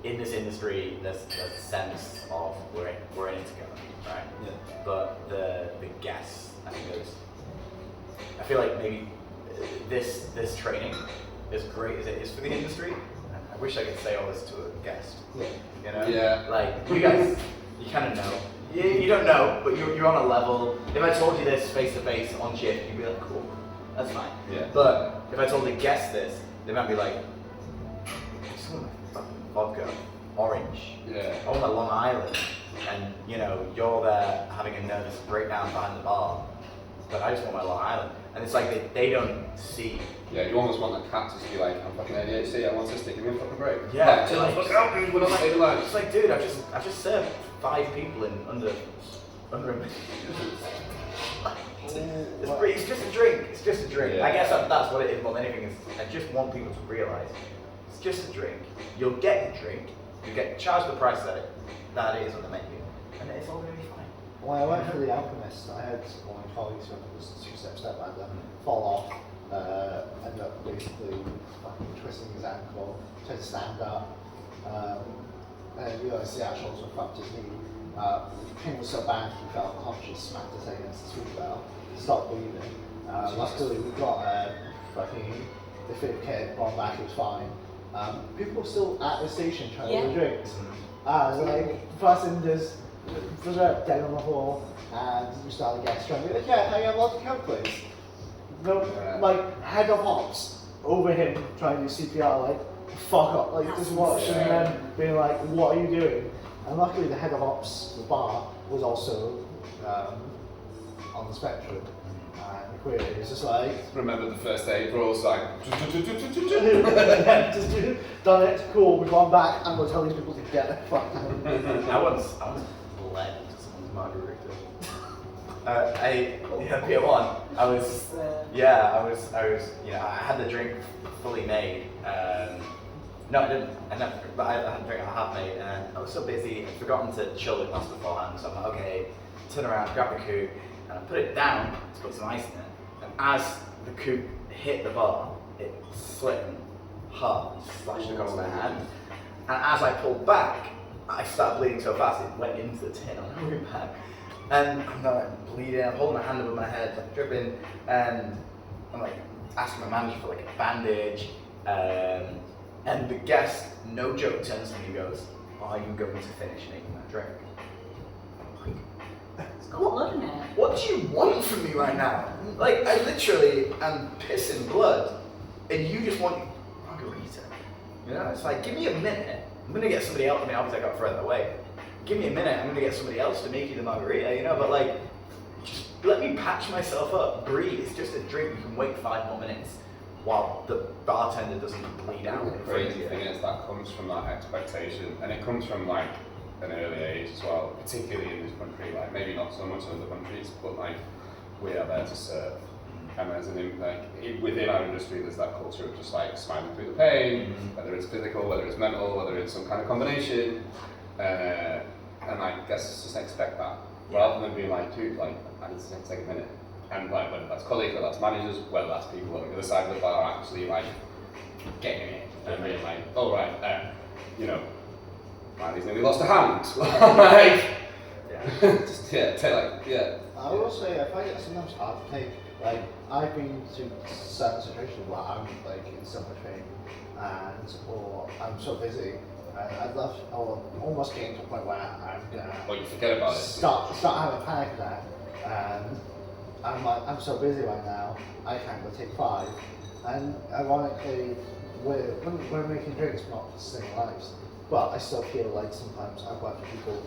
in this industry, there's a sense of we're in it together, right? Yeah. But the guests, I think I feel like maybe this training, as great as it is for the industry, I wish I could say all this to a guest. Yeah. You know? Yeah. Like, you guys, you kind of know. You don't know, but you're on a level. If I told you this face to face on shift, you'd be like, cool, that's fine. Yeah. But if I told the guests this, they might be like, I just want my fucking vodka, orange. Yeah. I want my Long Island. And, you know, you're there having a nervous breakdown behind the bar, but I just want my Long Island. And it's like they don't see. Yeah, you almost want the cat to be like, I'm fucking ADHD, I want to give me a fucking break. Yeah, Like, to like, like- fuck out, dude, we're not like alive. It's like, dude, I've just served 5 people in under a minute. It's just a drink. It's just a drink. Yeah. I guess that's what it is more than anything. Is I just want people to realise it's just a drink. You'll get your drink. You get charged the price that it is on the menu, and it's all going to be fine. When I went for the Alchemist, I had one of my colleagues who was a 2-step stepladder fall off, ended up basically fucking twisting his ankle, tried to stand up, and I realised the actual sort of fucked his knee. Pain was so bad he felt unconscious, smacked his head against the sweet bell, stopped breathing. Luckily we got a fucking defib kit, brought him back, it was fine. People were still at the station trying to order drinks. Like, passengers was dead on the floor, and we started guests trying to be like, yeah, can I get a lot of coke, please? No, like, head of ops over him trying to do CPR, like, fuck up, like, just watching them being like, what are you doing? And luckily the head of ops, the bar, was also on the spectrum. And queer, it was just like, Remember the first day, bro, was like, yeah, just done it, cool, we've gone back, and we'll tell these people to get the fuck out. I once bled into someone's margarita. Beer one. I was, you know, I had the drink fully made. No, I didn't. But I had a drink and a half made, and I was so busy, I'd forgotten to chill the glass beforehand. So I'm like, okay, turn around, grab the coupe, and I put it down to put some ice in it. And as the coupe hit the bar, it slit in half and splashed across my hand. And as I pulled back, I started bleeding so fast it went into the tin on the way back. And I'm like bleeding, I'm holding my hand above my head, like dripping, and I'm like asking my manager for like a bandage. And the guest, no joke, turns to me and goes, are you going to finish making that drink? I'm like, It's got blood in it. what do you want from me right now? Like, I literally am pissing blood, and you just want margarita. You know, it's like, give me a minute. I'm gonna get somebody else. I mean, obviously I got further away. Give me a minute. I'm gonna get somebody else to make you the margarita. You know, but like, just let me patch myself up. Breathe. It's just a drink. You can wait 5 more minutes while the bartender doesn't bleed out. The crazy thing is that comes from that expectation, and it comes from like an early age as well, particularly in this country. Like maybe not so much in other countries, but like we are there to serve. And there's within our industry, there's that culture of just like smiling through the pain, whether it's physical, whether it's mental, whether it's some kind of combination. And I guess just expect that, rather than being like, dude, like I need to take a minute. And like whether that's colleagues, whether that's managers, whether that's people on the other side of the bar actually like getting it and being like, oh right, you know, man, he's nearly lost a hand. Like, just I will say, I find it sometimes hard to take. Like, I've been to certain situations where I'm like in so much pain, or I'm so busy, and I'd love, or almost getting to a point where I'm gonna Well, you forget about it. start having a panic attack, and I'm like, I'm so busy right now, I can't go take 5. And ironically, when we're making drinks, we're not sustaining lives, but I still feel like sometimes I've worked with people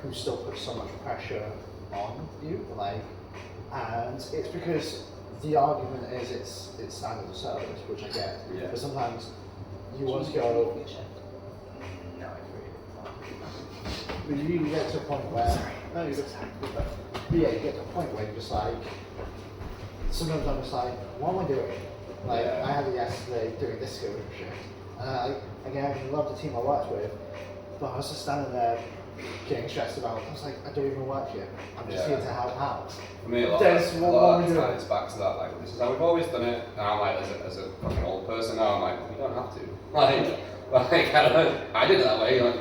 who still put so much pressure on you, like, and it's because the argument is it's standard of service, which I get. Yeah. But sometimes you want to go. No, I agree. But you get to a point where no, you just yeah, you get to a point where you're just like. Sometimes I'm just like, what am I doing? Like Yeah. I had it yesterday doing disco shit, and I love the team I worked with, but I was just standing there getting stressed about. I was like, I don't even work here. I'm just here to help out. For me, a lot Dennis, of what the we time doing? it's back to that, like, this is how we've always done it, and I'm like, as a fucking old person now, I'm like, we don't have to. I did it that way, like,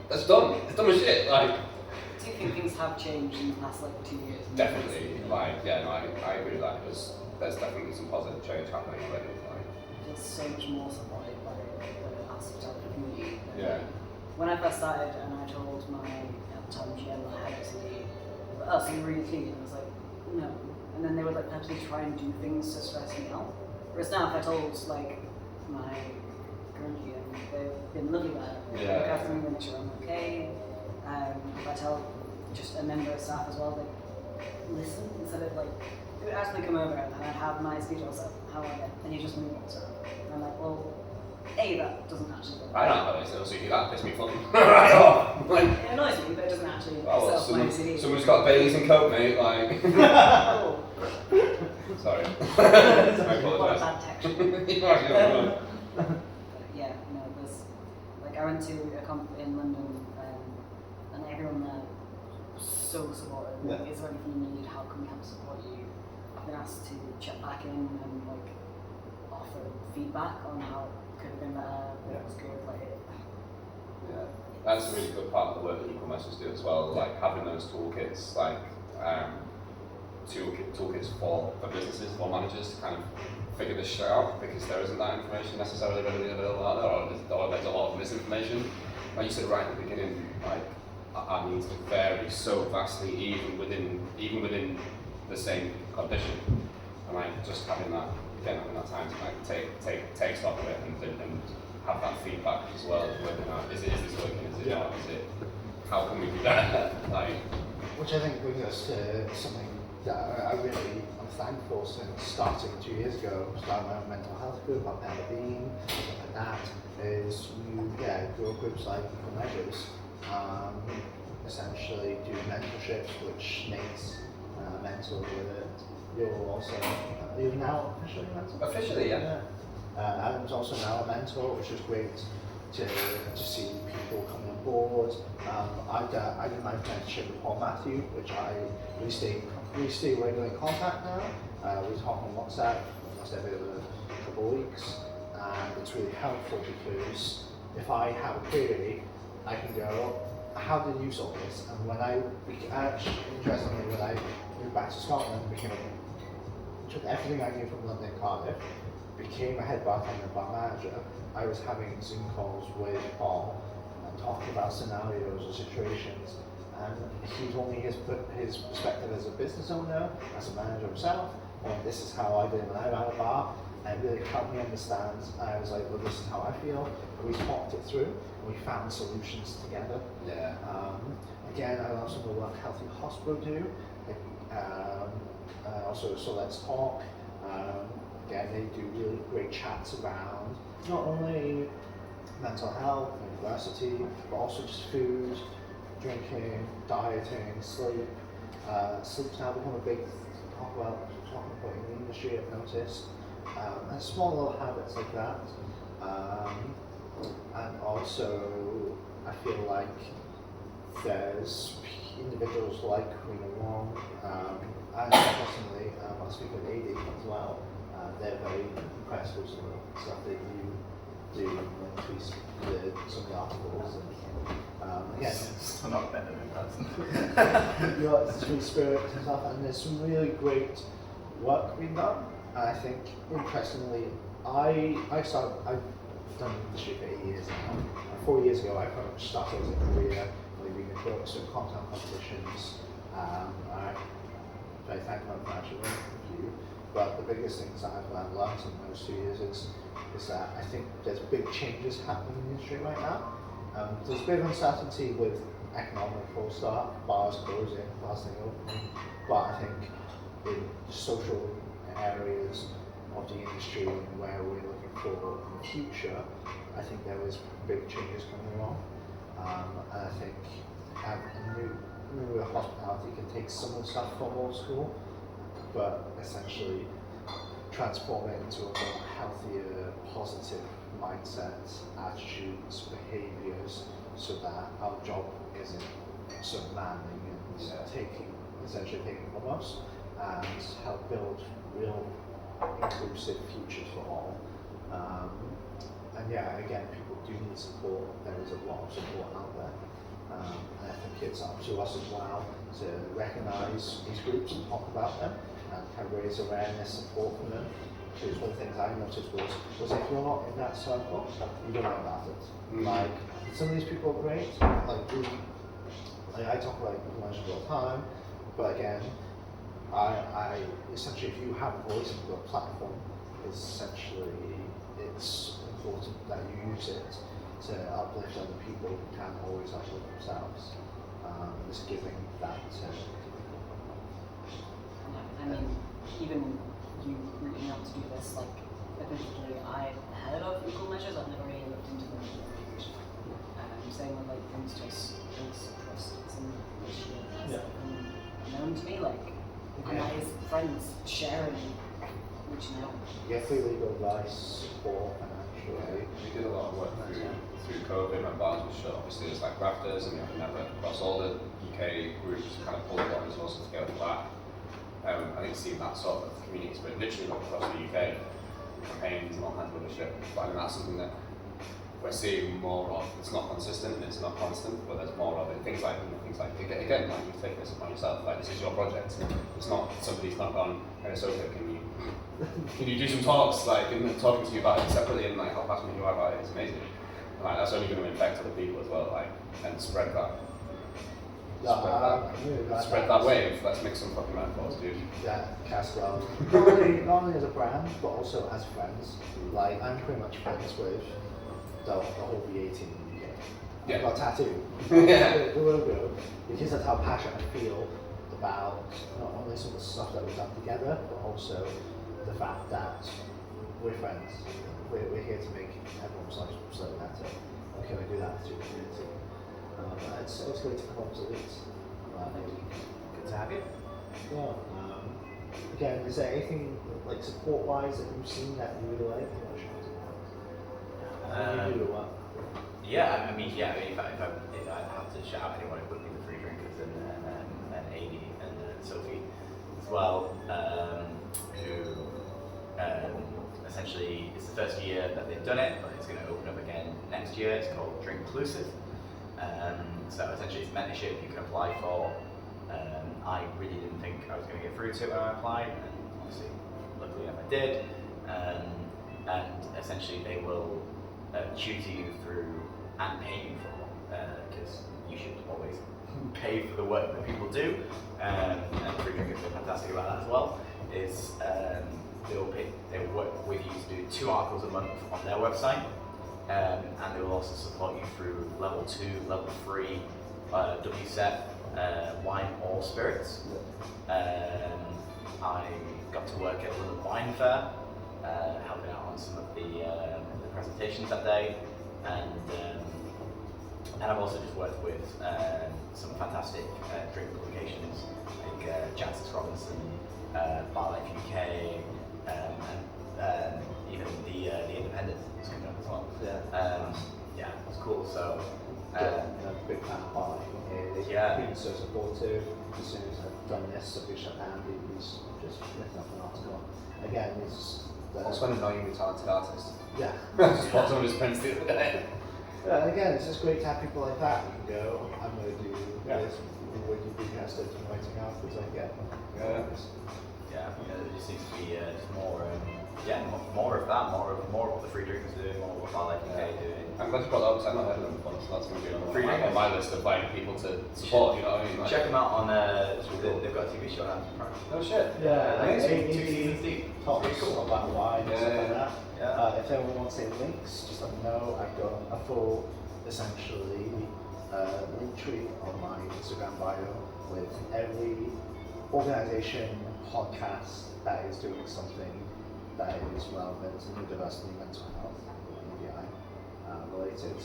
that's done. It's done with shit, like. Do you think things have changed in the past like 2 years? Definitely, like, yeah, no, I agree with that, because there's definitely some positive change happening already, like. Feels so much more supported by the hospitality community. Yeah. When I first started and I told my at the time GM I had OCD, oh, so you're really clean, and I was like, no. And then they would like purposely try and do things to stress me out. Whereas now if I told like my current GM, they've been lovely about it. Yeah. Look after me, they make sure I'm okay. If I tell just a member of staff as well, they listen instead of like, they would actually come over and I'd have my schedules up, how are you? And you just move on to it. And I'm like, well, A, that doesn't actually work. I don't have any OCD, that pissed me fucking right off. Like, It annoys me, but it doesn't actually oh, well, self my OCD. someone's got Baileys and Coke, mate, like. Oh, Sorry. I what a apologise. bad texture. Yeah. But yeah, no, there's like I went to a comp in London, and everyone there was so supportive. Like, Yeah. is there anything you need? How can we help support you? I've been asked to check back in and like offer feedback on how it could have been better. Yeah. It was good. Like it, Yeah, that's a really good part of the work that e-commerce do as well, like having those toolkits, like toolkits for businesses, for managers to kind of figure this shit out, because there isn't that information necessarily readily available out there, or there's a lot of misinformation. Like you said right at the beginning, like our needs vary so vastly, even within the same condition, and like just having that time to like take stock of it and have that feedback as well. Working out, is this working? Is it not? Is it? How can we do that? Like, Which I think brings us to something that I really am thankful since starting 2 years ago, starting my own mental health group, I've never been, stuff like that, is you grow groups like Equal Measures, essentially do mentorships, which Nate's mentor with it. You're now officially a mentor? officially, yeah. Adam's also now a mentor, which is great to see people coming on board. I did my apprenticeship with Paul Matthew, which we stay regularly in contact now. We talk on WhatsApp almost every other couple of weeks, and it's really helpful because if I have a query, I can go, how did you solve this? And when interestingly, when I moved back to Scotland, took everything I knew from London and Cardiff, became a head bartender and bar manager, I was having Zoom calls with Paul and talking about scenarios or situations, and he's only his perspective as a business owner, as a manager himself, and this is how I did it when I ran a bar, and it really helped me understand. I was like, well, this is how I feel, and we talked it through, and we found solutions together. Yeah. Again, I also know what Healthy Hospital do, also So Let's Talk. Again, they do really great chats around not only mental health, university, but also just food, drinking, dieting, sleep. Sleep's now become a big talking point in the industry, I've noticed. And small little habits like that. And also, I feel like there's individuals like Karina Wong, and personally, I speak with AD as well. They're very impressed with some of the stuff that you do when we speak some of the articles. And again, I'm not better in person. you're free spirit and stuff, and there's some really great work being done. And I think, interestingly, I've done industry for 8 years now. And 4 years ago, I kind of started as a career, reading books and content competitions. I'm very thankful for actually with you. But the biggest things that I've learned in those 2 years is that I think there's big changes happening in the industry right now. There's a bit of uncertainty with economic full start, bars closing, bars staying open, but I think in social areas of the industry and where we're looking for in the future, I think there is big changes coming along. And I think new hospitality can take some of the stuff from old school, but essentially transform it into a more healthier, positive mindset, attitudes, behaviours, so that our job isn't so demanding and essentially taking from us, and help build real inclusive futures for all. And yeah, again, people do need support. There is a lot of support out there. And I think it's up to us as well to recognise these groups and talk about them and kind of raise awareness, support for them. Because one of the things I noticed was if you're not in that circle, you don't know about it. Like, some of these people are great, I talk about information all the time, but again, I essentially, if you have a voice and a platform, essentially it's important that you use it to uplift other people who can't always uplift themselves. Just giving that to people. I mean, even you reaching out to do this, like, admittedly, I heard of equal measures, I've never really looked into them. Same with like things just trust and known to me, like my friends sharing, reaching out. Yeah, free legal advice, support, financial. We did a lot of work through COVID when bars were shut. Obviously, there's like rafters, and we have a network across all the UK groups to kind of pull the resources together for that. I think seeing that sort of community spirit literally like across the UK, campaigns and all kinds of other shit. But I think that's something that we're seeing more of. It's not consistent and it's not constant, but there's more of it. Things like again, like you take this upon yourself. Like, this is your project. It's not somebody's not gone, hey, Sophia, can you do some talks, like, and talking to you about it separately and like how passionate you are about it is amazing. Like, that's only going to infect other people as well, like, and spread that. Spread that wave. Let's make some fucking metaphors, dude. Yeah, Caswell. Not only as a brand, but also as friends. Like, I'm pretty much friends with the whole V18 in the UK. Yeah. I've got a tattoo. Yeah. The logo, because that's how passionate I feel about not only some of the stuff that we've done together, but also the fact that we're friends. We're here to make everyone's life slightly better. And can we do that through the community? It's great to come up to Leeds. Good to have you. Yeah. Again, is there anything like support-wise that you've seen that you really like? Yeah, I mean, if I have to shout out anyone, it would be the free drinkers and Amy and Sophie as well, who essentially it's the first year that they've done it, but it's going to open up again next year. It's called Drink Inclusive. So essentially it's mentorship you can apply for. I really didn't think I was going to get through to it when I applied, and obviously, luckily enough I did. And essentially they will tutor you through and pay you for, because you should always pay for the work that people do. And Free Drinkers are fantastic about that as well. Is they will work with you to do 2 articles a month on their website, and they will also support you through level 2, level 3 WSET, wine or spirits. I got to work at London Wine Fair, helping out on some of the presentations that day, and I've also just worked with some fantastic drink publications like Jancis Robinson, Bar Life UK, and even the Independent is coming up as well. Yeah, it's cool. So big fan of Bar Life UK. They've been so supportive. As soon as I've done this, I've reached out to Andy, who's just written up an article. Again, That's when annoyingly talented artist. Yeah. Just bought some of his prints the other day. Yeah, and again, it's just great to have people like that. You can go, I'm going to do this, would you be interested in writing afterwards? I get Yeah. There just needs to be just more of that, more of what the Free Drinkers are doing, more of what Bar Life UK are doing. I'm glad you brought that up because I've not heard of them before, so that's going to be Free on Drinkers. my list of like people to support, you know what I mean? Like, Check them out on, they've got a TV show on Amazon Prime. no shit. Yeah, I think maybe it's 2 seasons deep. talks Pretty cool. about wine and stuff like that. Yeah. If anyone wants any links, just let me know. I've got a full, essentially, link tree on my Instagram bio with every organisation, podcast that is doing something that is relevant to neurodiversity, mental health, EDI related.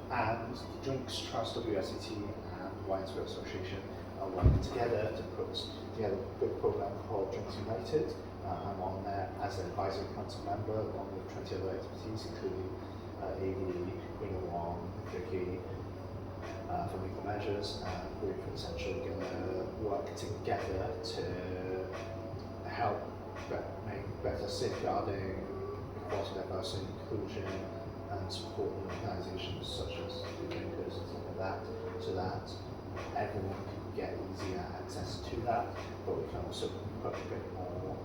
And the Drinks Trust WSET and Wine Spirit Association are working together to put together a big program called Drinks United. I'm on there as an advisory council member along with 20 other expertise, including AD, Green Wong, Vicky, from Legal Measures, and we're essentially going to work together to help make better safeguarding, equality, diversity, inclusion, and support organisations such as the drinkers and stuff like that, so that everyone can get easier access to that, but we can also put a bit more,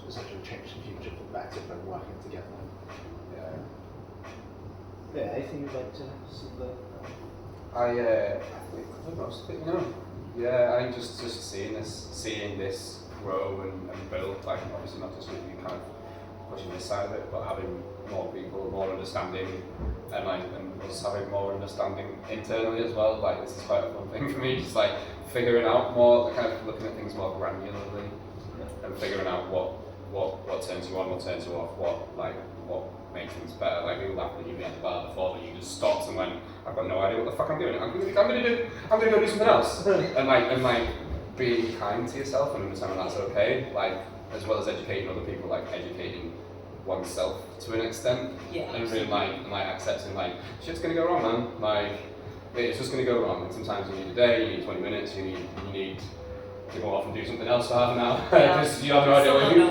essentially change the future for better by working together. Yeah, anything you'd like to see the? I think we covered most of it, you know. Yeah, I think just seeing this grow and build, like obviously not just with you kind of pushing this side of it, but having more people, more understanding, and us having more understanding internally as well. Like this is quite a fun thing for me, just like figuring out more, kind of looking at things more granularly, and figuring out what turns you on, what turns you off, what makes things better. Like we laughed at you at the bar before, but you just stopped and went, I've got no idea what the fuck I'm doing. I'm gonna go do something else. and being kind to yourself and understanding that's okay. Like as well as educating other people, like educating oneself to an extent. Yeah. And being like accepting like shit's gonna go wrong, man. Like it's just gonna go wrong. And sometimes you need a day, you need 20 minutes, you need to go off and do something else for half an hour. Yeah. Because you have no idea what you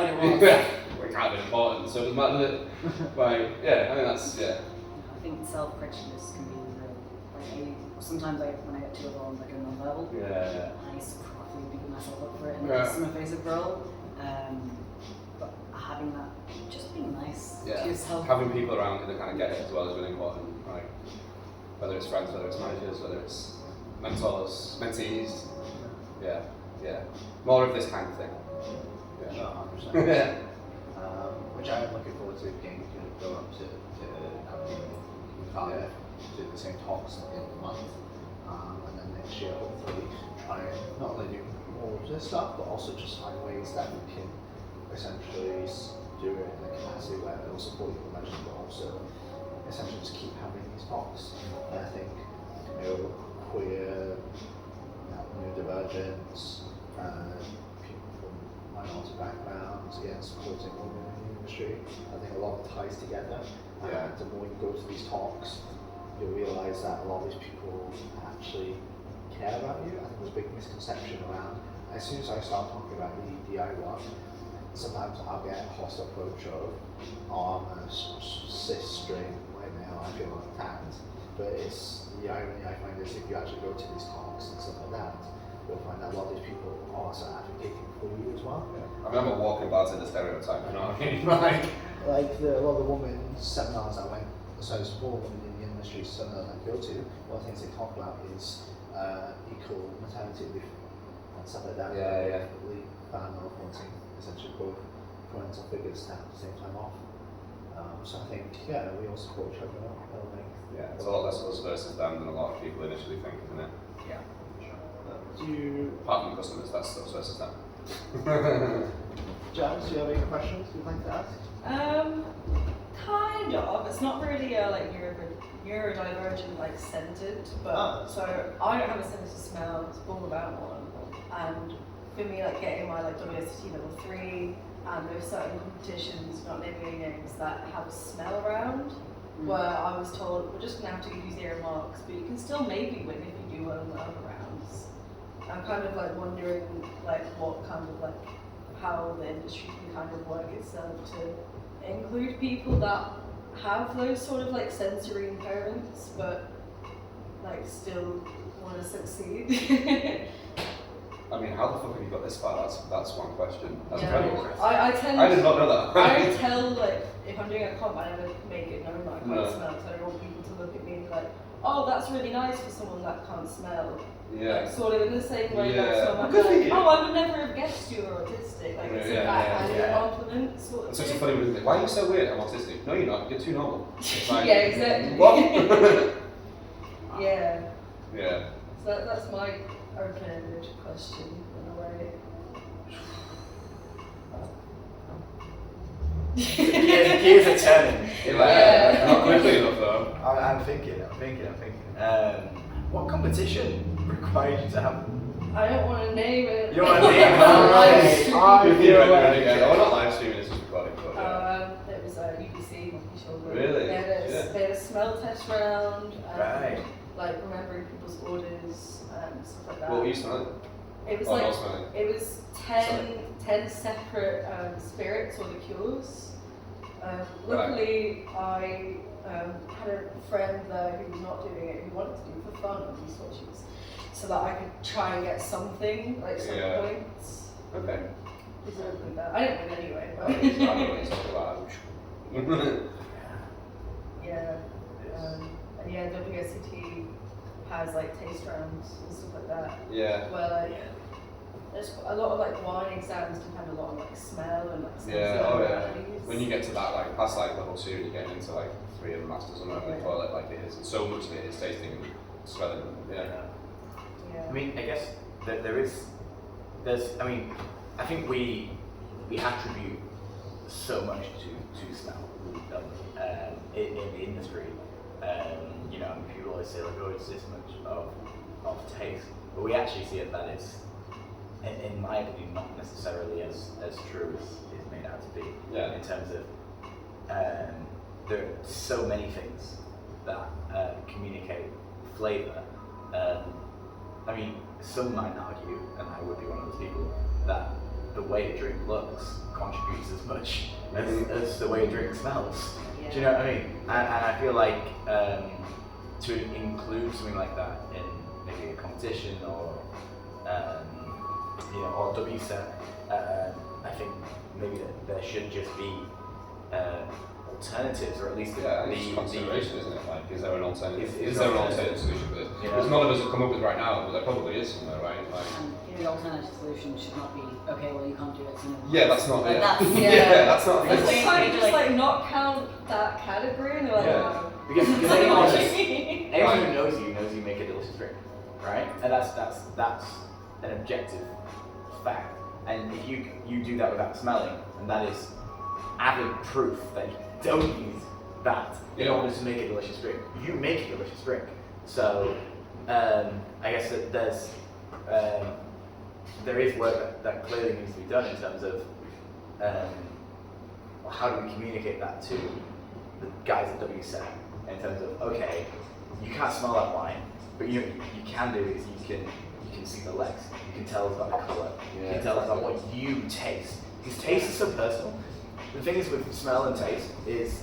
want. It can't be important, so it doesn't matter that, like, yeah, I think that's, yeah. I think self-prejudice can be real. Like, sometimes when I get too overwhelmed, I go non-verbal. Yeah. I used to properly beat myself up for it in Yeah. a customer-facing role. But having that, just being nice to yourself. Having people around you that kind of get it as well is really important, like, whether it's friends, whether it's managers, whether it's mentors, mentees, yeah. More of this kind of thing. Yeah, 100%. Which I'm looking forward to again, go up to Cardiff, do the same talks in a month, and then next year hopefully try and not only do more of this stuff, but also just find ways that we can essentially do it in a capacity where it will support your measures, but also essentially just keep having these talks. And I think queer, neurodivergence, people from minority backgrounds, supporting women in the industry. I think a lot of ties together. And the more you go to these talks, you'll realise that a lot of these people actually care about you. I think there's a big misconception around, as soon as I start talking about the EDI work, sometimes I'll get a hostile approach of, I'm a cis, straight, white male, I feel attacked. But it's the irony I find is if you actually go to these talks and stuff like that, you'll find that a lot of these people are also advocating for you as well. I mean, I'm a walking bartender stereotype, you know what I mean? Like a lot of the women's seminars I went, so support women in the industry seminars I go to, one of the things they talk about is equal maternity leave and stuff like that. Yeah. Really fan of wanting essentially both parental figures to have the same time off. So I think, we all support each other. Yeah, it's a lot less us versus them than a lot of people initially think, isn't it? Yeah, sure. Do you... Apart from customers, that's us versus them. James, do you have any questions you'd like to ask? Kind of. It's not really neurodivergent centered, but so I don't have a sense of smell. I was born without one, and for me, getting my WSET level 3, and there's certain competitions, not naming names, that have a smell around. Where I was told we're just gonna have to use 0 marks, but you can still maybe win if you do well in the other rounds. I'm kind of wondering what kind of how the industry can kind of work itself to include people that have those sort of sensory impairments, but still want to succeed. I mean, how the fuck have you got this far? That's one question. That's Yeah. incredible. I did not know that. I tell if I'm doing a comp, I never make it known that I can't No. smell, because I don't want people to look at me and be like, oh, that's really nice for someone that can't smell. Yeah. Sort of in the same way Yeah. that someone Good for you. oh, I would never have guessed you were autistic. It's a backhanded compliment sort of It's such a thing. funny thing. Why are you so weird? I'm autistic. No, you're not. You're too normal. It's Yeah, exactly. What? Yeah. Yeah. So that's my open-ended question in a way. Gears are turning in my head. Not quickly enough though. I'm thinking. What competition required you to have? I don't want to name it. You want to name it? We're not live streaming, this is recording. But, yeah. It was UBC, Monkey Children. Really? They had a smell test round, Right. like remembering people's orders and stuff like that. What were you smelling? It was Oh, like not smelling. it was 10 separate spirits or liqueurs. Luckily, I had a friend there who was not doing it, who wanted to do it for fun, and he thought she was, so that I could try and get something, like some points. Okay. Deservedly that. I didn't win anyway, I but don't know what you're talking about. yeah. And yeah, WSCT has like taste rounds and stuff like that. Yeah. Where like there's a lot of like wine exams depend a lot on like smell and like Yeah, oh yeah. sensibilities. When you get to that, like past like level 2, you're getting into like 3 of the masters and whatever they call it, like it is. So much of it is tasting and smelling. Yeah. Yeah. I mean, I guess I mean, I think we attribute so much to smell in the industry. You know, people always say like, oh, it's this much of taste, but we actually see it that it's, in my opinion, not necessarily as true as it's made out to be. Yeah. In terms of there are so many things that communicate flavour. I mean, some might argue, and I would be one of those people, that the way a drink looks contributes as much as the way a drink smells. Yeah. Do you know what I mean? And I feel like to include something like that in maybe a competition or you know, or WSET, I think maybe there should just be alternatives, or at least it's consideration, isn't it? Like, is there an alternative? Is there there an alternative solution for this? Yeah. Because none of us have come up with right now, but there probably is somewhere, right? Like, And the alternative solution should not be, okay, well you can't do it. So no. yeah, that's not. Like, Yeah, that's- Yeah. that's not. It's Like, kind of just like- like not count that category, and they're like, Yeah. no. Because That's anyone what knows, you mean. anyone who knows you make a delicious drink, right? And that's an objective fact. And if you do that without smelling, and that is avid proof that you don't use that in Yeah. order to make a delicious drink. You make a delicious drink. So I guess that there is work that clearly needs to be done in terms of how do we communicate that to the guys at WSET in terms of, okay, you can't smell that wine, but you can do is you can see the legs, you can tell us about the colour, you can tell us about what you taste. Because taste is so personal. The thing is with smell and taste is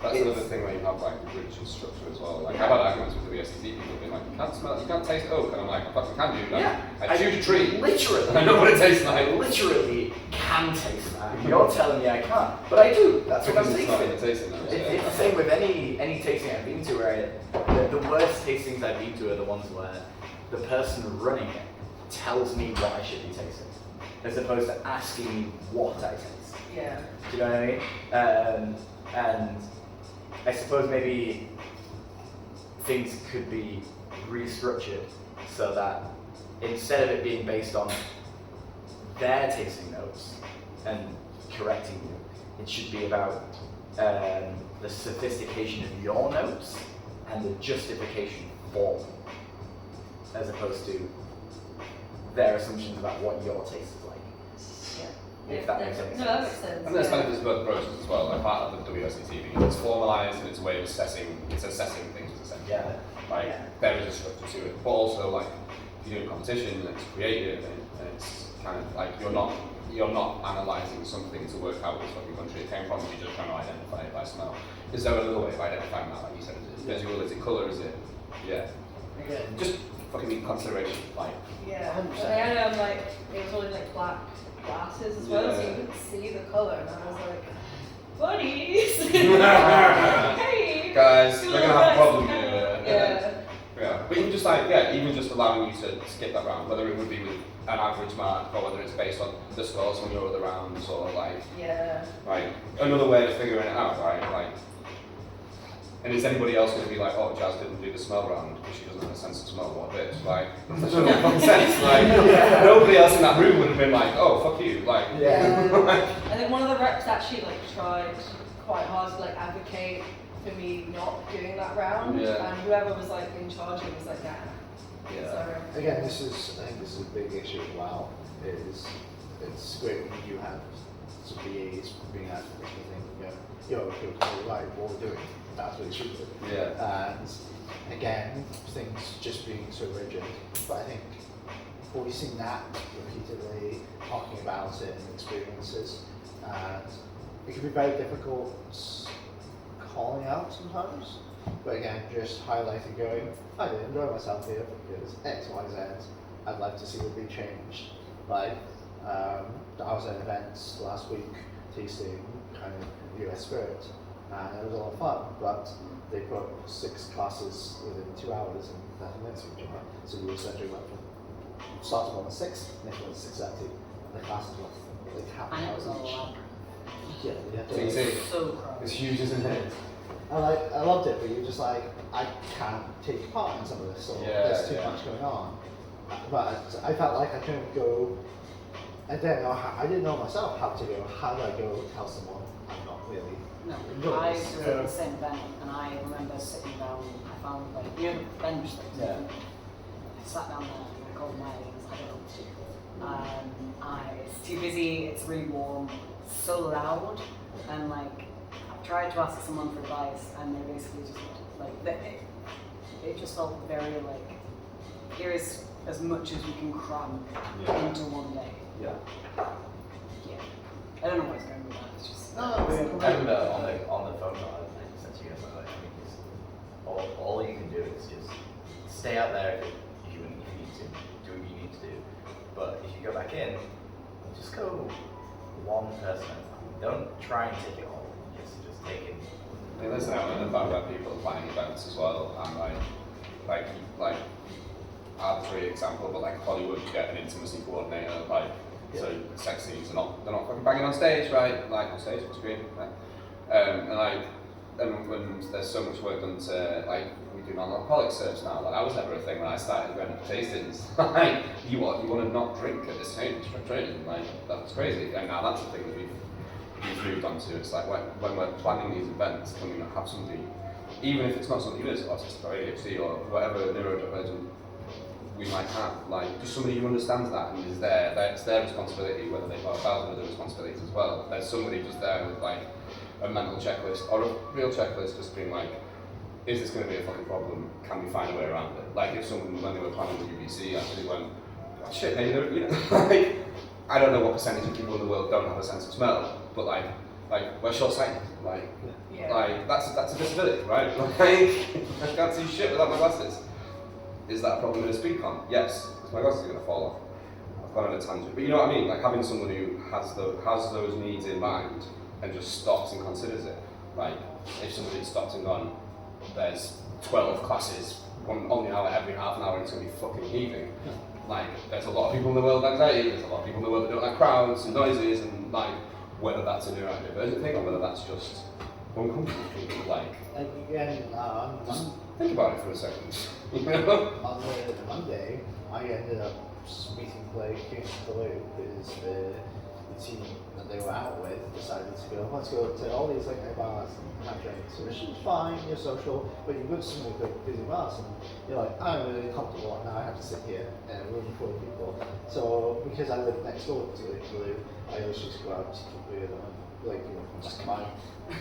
That's it's, another thing where you have like rich and structure as well. Like Yeah. I've had arguments with the WSCT people being like, you can't smell, you can't taste oak, and I'm like, I fucking can do that. Yeah. I choose a tree. Literally. I know what it tastes I like. literally can taste that. You're telling me I can't, but I do. That's what I'm Because it's not in tasting. the tasting notes. It's the same with any tasting I've been to where the worst tastings I've been to are the ones where the person running it tells me what I should be tasting, as opposed to asking me what I taste. Yeah. Do you know what I mean? And I suppose maybe things could be restructured so that instead of it being based on their tasting notes and correcting you, it should be about the sophistication of your notes and the justification for them, as opposed to their assumptions about what your taste is like. If that makes any sense. No, that makes sense. And there's yeah. benefits of both approaches as well. Like part of the WSCT because it's formalised and it's a way of assessing things essentially. Yeah. Like Yeah. there is a structure to it. But also like if you're doing a competition and it's creative and it's kind of like you're not analysing something to work out which fucking country it came from, you're just trying to identify it by smell. Is there another way of identifying that? Like you said, is it visual, is it colour, is it just fucking consideration, like Yeah. 100%. And I'm like, it was only like black glasses as well, so you Yeah. couldn't see the colour, and I was like, buddies! Hey! guys, do we're a gonna have a rest. problem here. Yeah. Yeah, but even just even just allowing you to skip that round, whether it would be with an average mark or whether it's based on the scores from your other rounds or like Yeah. another way of figuring it out, right? Like And is anybody else going to be like, oh, Jazz didn't do the smell round because she doesn't have a sense of smell? What a bitch. Like, that doesn't make fucking sense. Like, nobody else in that room would have been like, oh, fuck you. Like, I think one of the reps actually like tried quite hard to like advocate for me not doing that round, and whoever was like in charge of it was like, nah. So, again, I think this is a big issue as well. It's great when you have some VAs being out for thinking, yo, you're right, what we're doing, that's really stupid. And again, things just being so rigid. But I think voicing that repeatedly, talking about it and experiences, and it can be very difficult calling out sometimes. But again, just highlighting, going, I did enjoy myself here because X, Y, Z, I'd like to see what be changed. Like, I was at events last week tasting kind of US spirit, and it was a lot of fun, but they put 6 classes within 2 hours and 30 minutes of each other. So we were essentially went from started on the 6th, next one was 6:30, and the classes were like half an And hour it was all each. loud. So So crowded. it's huge, isn't it? I loved it, but you're just like, I can't take part in some of this, or there's too much going on. But I felt like I couldn't go. I didn't know myself how to go. How do I go tell someone I'm not really No, enjoying I this? was at the same event, and I remember sitting down. I found like the bench that I sat down there and I called my names. I don't know what to do. It's too busy. It's really warm. It's so loud, and like I tried to ask someone for advice, and they basically just like it just felt very like here is as much as we can cram into one day. Yeah. I don't know what's going on with that. It's just And on the phone call, I said to you guys, like, I mean, all you can do is just stay out there if you need to, do what you need to do. But if you go back in, just go one person at a time. Don't try and take it all. Just take it. I mean, listen, I learned about people planning events as well, and like arbitrary example, but like Hollywood, you get an intimacy coordinator, like. So sex scenes they're not fucking banging on stage, right? Like on stage, on screen, right? And when there's so much work done to like we do non-alcoholic serves now. Like that was never a thing when I started going to tastings. Like you want to not drink at this training, like that's crazy. And now that's the thing that we've moved on to. It's like when we're planning these events, can we not have somebody, even if it's not somebody who is autistic or ADHD or whatever neurodivergent we might have, like just somebody who understands that and is there. It's their responsibility, whether they've got 1,000 other responsibilities as well. There's somebody just there with like a mental checklist or a real checklist, just being like, is this going to be a fucking problem? Can we find a way around it? Like if someone, when they were planning the UBC, actually went, oh, shit, maybe like I don't know what percentage of people in the world don't have a sense of smell, but like we're short-sighted, like that's a disability, right? Like I can't see shit without my glasses. Is that a problem in a speed con? Yes, because my glasses are going to fall off. I've gone on a tangent. But you know what I mean? Like having someone who has those needs in mind and just stops and considers it. Like if somebody stopped and gone, there's 12 classes, one only hour every half an hour and it's going to be fucking heaving. Like there's a lot of people in the world with anxiety, there's a lot of people in the world that don't like crowds and noises, and like whether that's a neurodivergent thing or whether that's just uncomfortable people, like again, think about it for a second. You know? on the Monday, I ended up meeting Blake in the loop because the team that they were out with decided to go, let's go to all these like bars and have drinks, which is fine, you're social, but you go to some of the busy bars and you're like, I'm really comfortable and now I have to sit here in a room full of people. So because I live next door to the loop, I always just go out to keep with them. Like,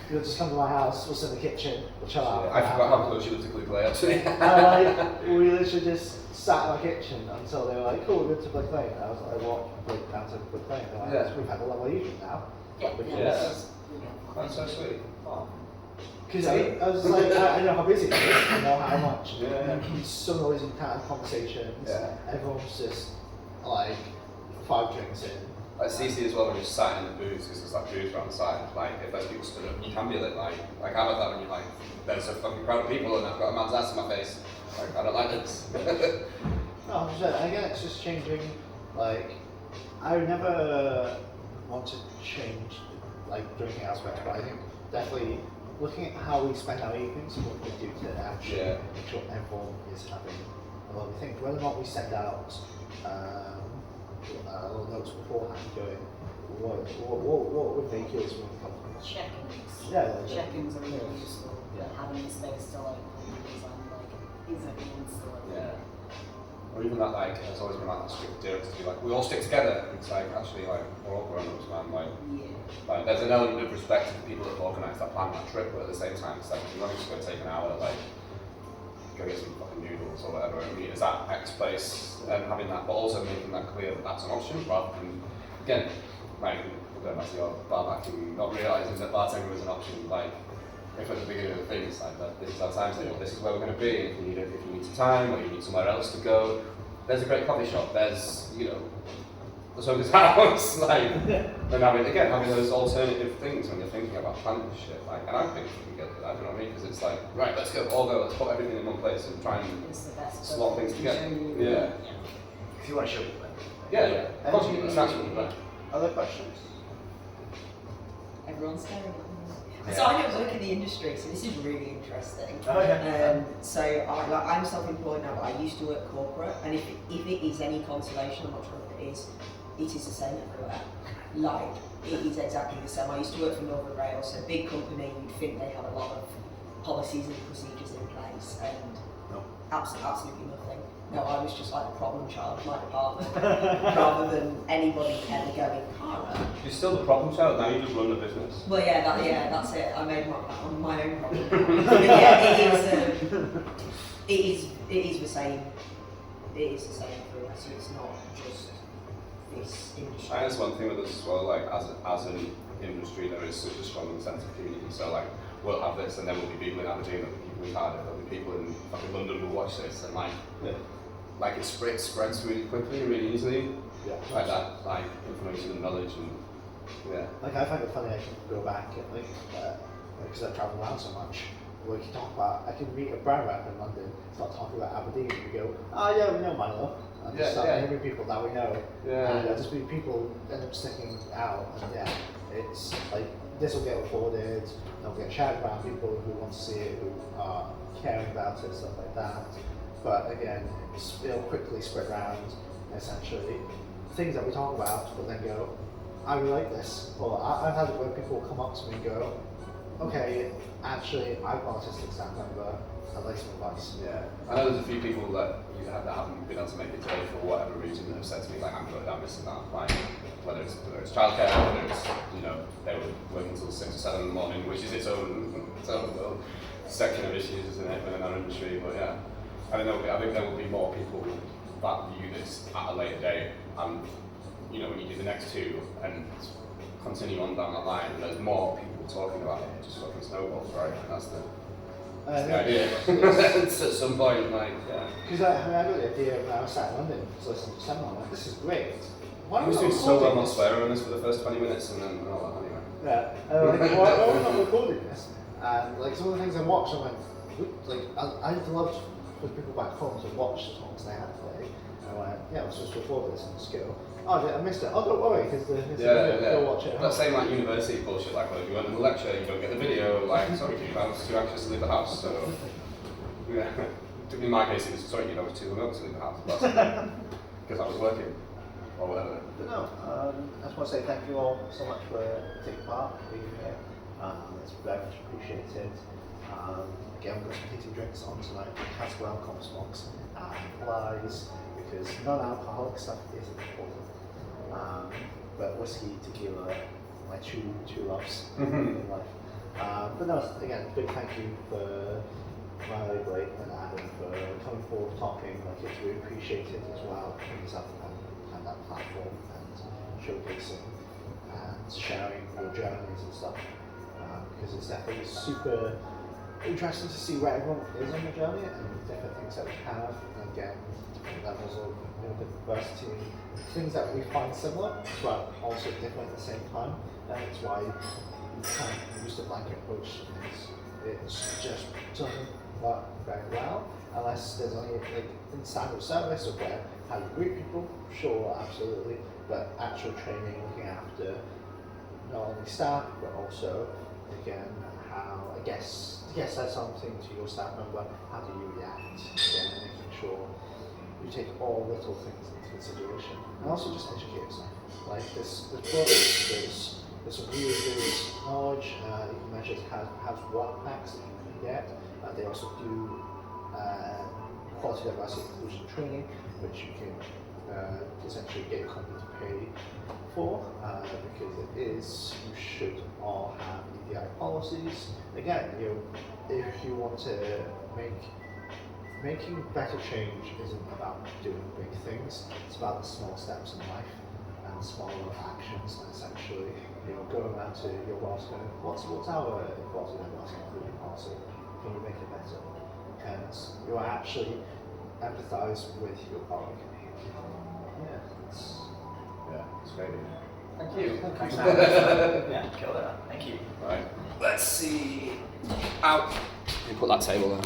you'll just come to my house, we'll sit in the kitchen, we'll chill out. I forgot how close you live to Blue Clay actually. We literally just sat in my kitchen until they were like, cool, we're good to play Clay. And I was like, walked down to play Clay. And they're like, we've had a lovely evening now. That's so sweet. Because I was like, I know how busy it is, I know how much. It's so noisy, you can't have conversations. Everyone's just like 5 drinks in. Like CC as well, when you're sat in the booths, because there's like booths around the side, like if there's people stood up, you can be a bit like how about that when you're like, there's a fucking crowd of people and I've got a man's ass in my face, like I don't like this. No, 100%. Again, it's just changing, like, I would never want to change, like, drinking aspects, but I think definitely looking at how we spend our evenings and what we do to actually make sure everyone is having a lovely thing. Whether or not we send out little notes beforehand going, what would make yours more comfortable? Check-ins. Yeah, like, Check-ins are really useful. Yeah. Having the space to like design like, is everyone still okay? Yeah. Or even that, like, there's always been like that strict idea to be like, we all stick together. It's like, actually, like, we're all grown-ups, man. Like, there's an element of respect to the people that have organised that plan that trip, but at the same time, it's like, you're not just going to take an hour, like, go get some fucking noodles or whatever, and meet us at X place, and having that, but also making that clear that that's an option, rather than, again, like, going back to your bar backing, not realising that bartending was an option, like, if at the beginning of the thing, it's like, this is our timetable, this is where we're going to be, if you need some time, or you need somewhere else to go, there's a great coffee shop, there's, you know, the Soda's house, like, and having those alternative things when you're thinking about planning this shit, like, and I think we can get to that, you know what I mean, because it's like, right, let's go, let's put everything in one place and try and It's the best. slot things together. Yeah. If you want to show people. Yeah. Of course, it's naturally, but Other questions? Everyone's staring at me. Yeah. So I don't work in the industry, so this is really interesting. Oh, yeah. So I'm self-employed now, but I used to work corporate, and if it is any consolation, I'm not sure if it is the same everywhere. Like, it is exactly the same. I used to work for Northern Rail, so big company, you'd think they have a lot of policies and procedures in place, and No. absolutely nothing. No, I was just like the problem child of my department, rather than anybody ever going, Cara. you're still the problem child, now you just run the business. Well, that's it. I made my own problem. But yeah, it is the same. It is the same for us. So it's not just this industry. And that's one thing with us as well, like, as an industry, there is such a strong sense of community, so like, we'll have this, and then there'll be people in Aberdeen, there'll be people in Cardiff, there'll be people in fucking London who watch this, and like it spreads really quickly, really easily, like that, like, information and knowledge, and Like, I find it funny, I can go back and like, because I travel around so much, we can talk about, I can meet a brand rep in London, start talking about Aberdeen, and we go, oh yeah, we know Milo, and just start naming people that we know, and just be people end up sticking out, and it's like, this will get recorded, they'll get shared around, people who want to see it, who are caring about it, stuff like that. But again, it'll quickly spread around, essentially. Things that we talk about, but then go, I really like this. Or I've had it where people come up to me and go, okay, actually, I've got autistic staff member, I'd like some advice. Yeah, I know there's a few people that haven't been able to make it today for whatever reason that have said to me, like, I'm missing that, like, whether it's childcare, whether it's, you know, they were working until 6 or 7 in the morning, which is its own little section of issues, isn't it, within our industry, but yeah. I think there will be more people that view this at a later date, and, you know, when you do the next two and continue on down that line, there's more people talking about it, just fucking snowballs, right? And that's the idea. It's at some point, like, Because I got the idea when I was sat in London, so listening to someone, I'm like, this is great. Why I are was we doing not so well recording not this? swearing on this for the first 20 minutes, and then, anyway. Yeah, and I'm like, why are we not recording this? And like, some of the things I watched, I went, like, I'd love for people back home to watch the talks they had today. And I went, yeah, let's just record this and just go, oh, I missed it. Oh, don't worry, because there's a video, go watch it. That same like university bullshit, like, well, if you went to the lecture, you don't get the video, like, sorry, dude, I was too anxious to leave the house, so, yeah. In my case, it was, sorry, dude, I was too remote to leave the house, because I was working, or whatever. But no, I just want to say thank you all so much for taking part, being here. It's very much appreciated. Again, we've got some heating drinks on tonight, Caswell, Comstock's, Flies, because non-alcoholic stuff is important. But whiskey, tequila, my two loves in life. But no, again, big thank you for Riley, Blake, and Adam for coming forward, talking. Like, it's really appreciated as well. Yourself and that platform and showcasing and sharing your journeys and stuff. Because it's definitely super interesting to see where everyone is on the journey and different things that we have, and again, different levels of diversity, things that we find similar but also different at the same time. And it's why we can't use the blanket approach to things. It's just doesn't work very well unless there's only like in standard service of where how you greet people, sure, absolutely, but actual training looking after not only staff but also again how a guest says something to your staff member, how do you react? Again, making sure you take all little things into consideration. And also just educate yourself. Like this book, there's some really good knowledge. You can measure has work packs that you can get. They also do quality diversity inclusion training, which you can essentially get your company to pay for, because you should all have EDI policies. Again, if you want to making better change isn't about doing big things, it's about the small steps in life and smaller actions, and essentially, going around to your boss going, what's our quality diversity inclusion policy? Can we make it better? And you actually empathize with your colleague. It's great. Thank you. Thanks, man. Yeah, killed it. Thank you. Right. Let's see. Out. You put that table there.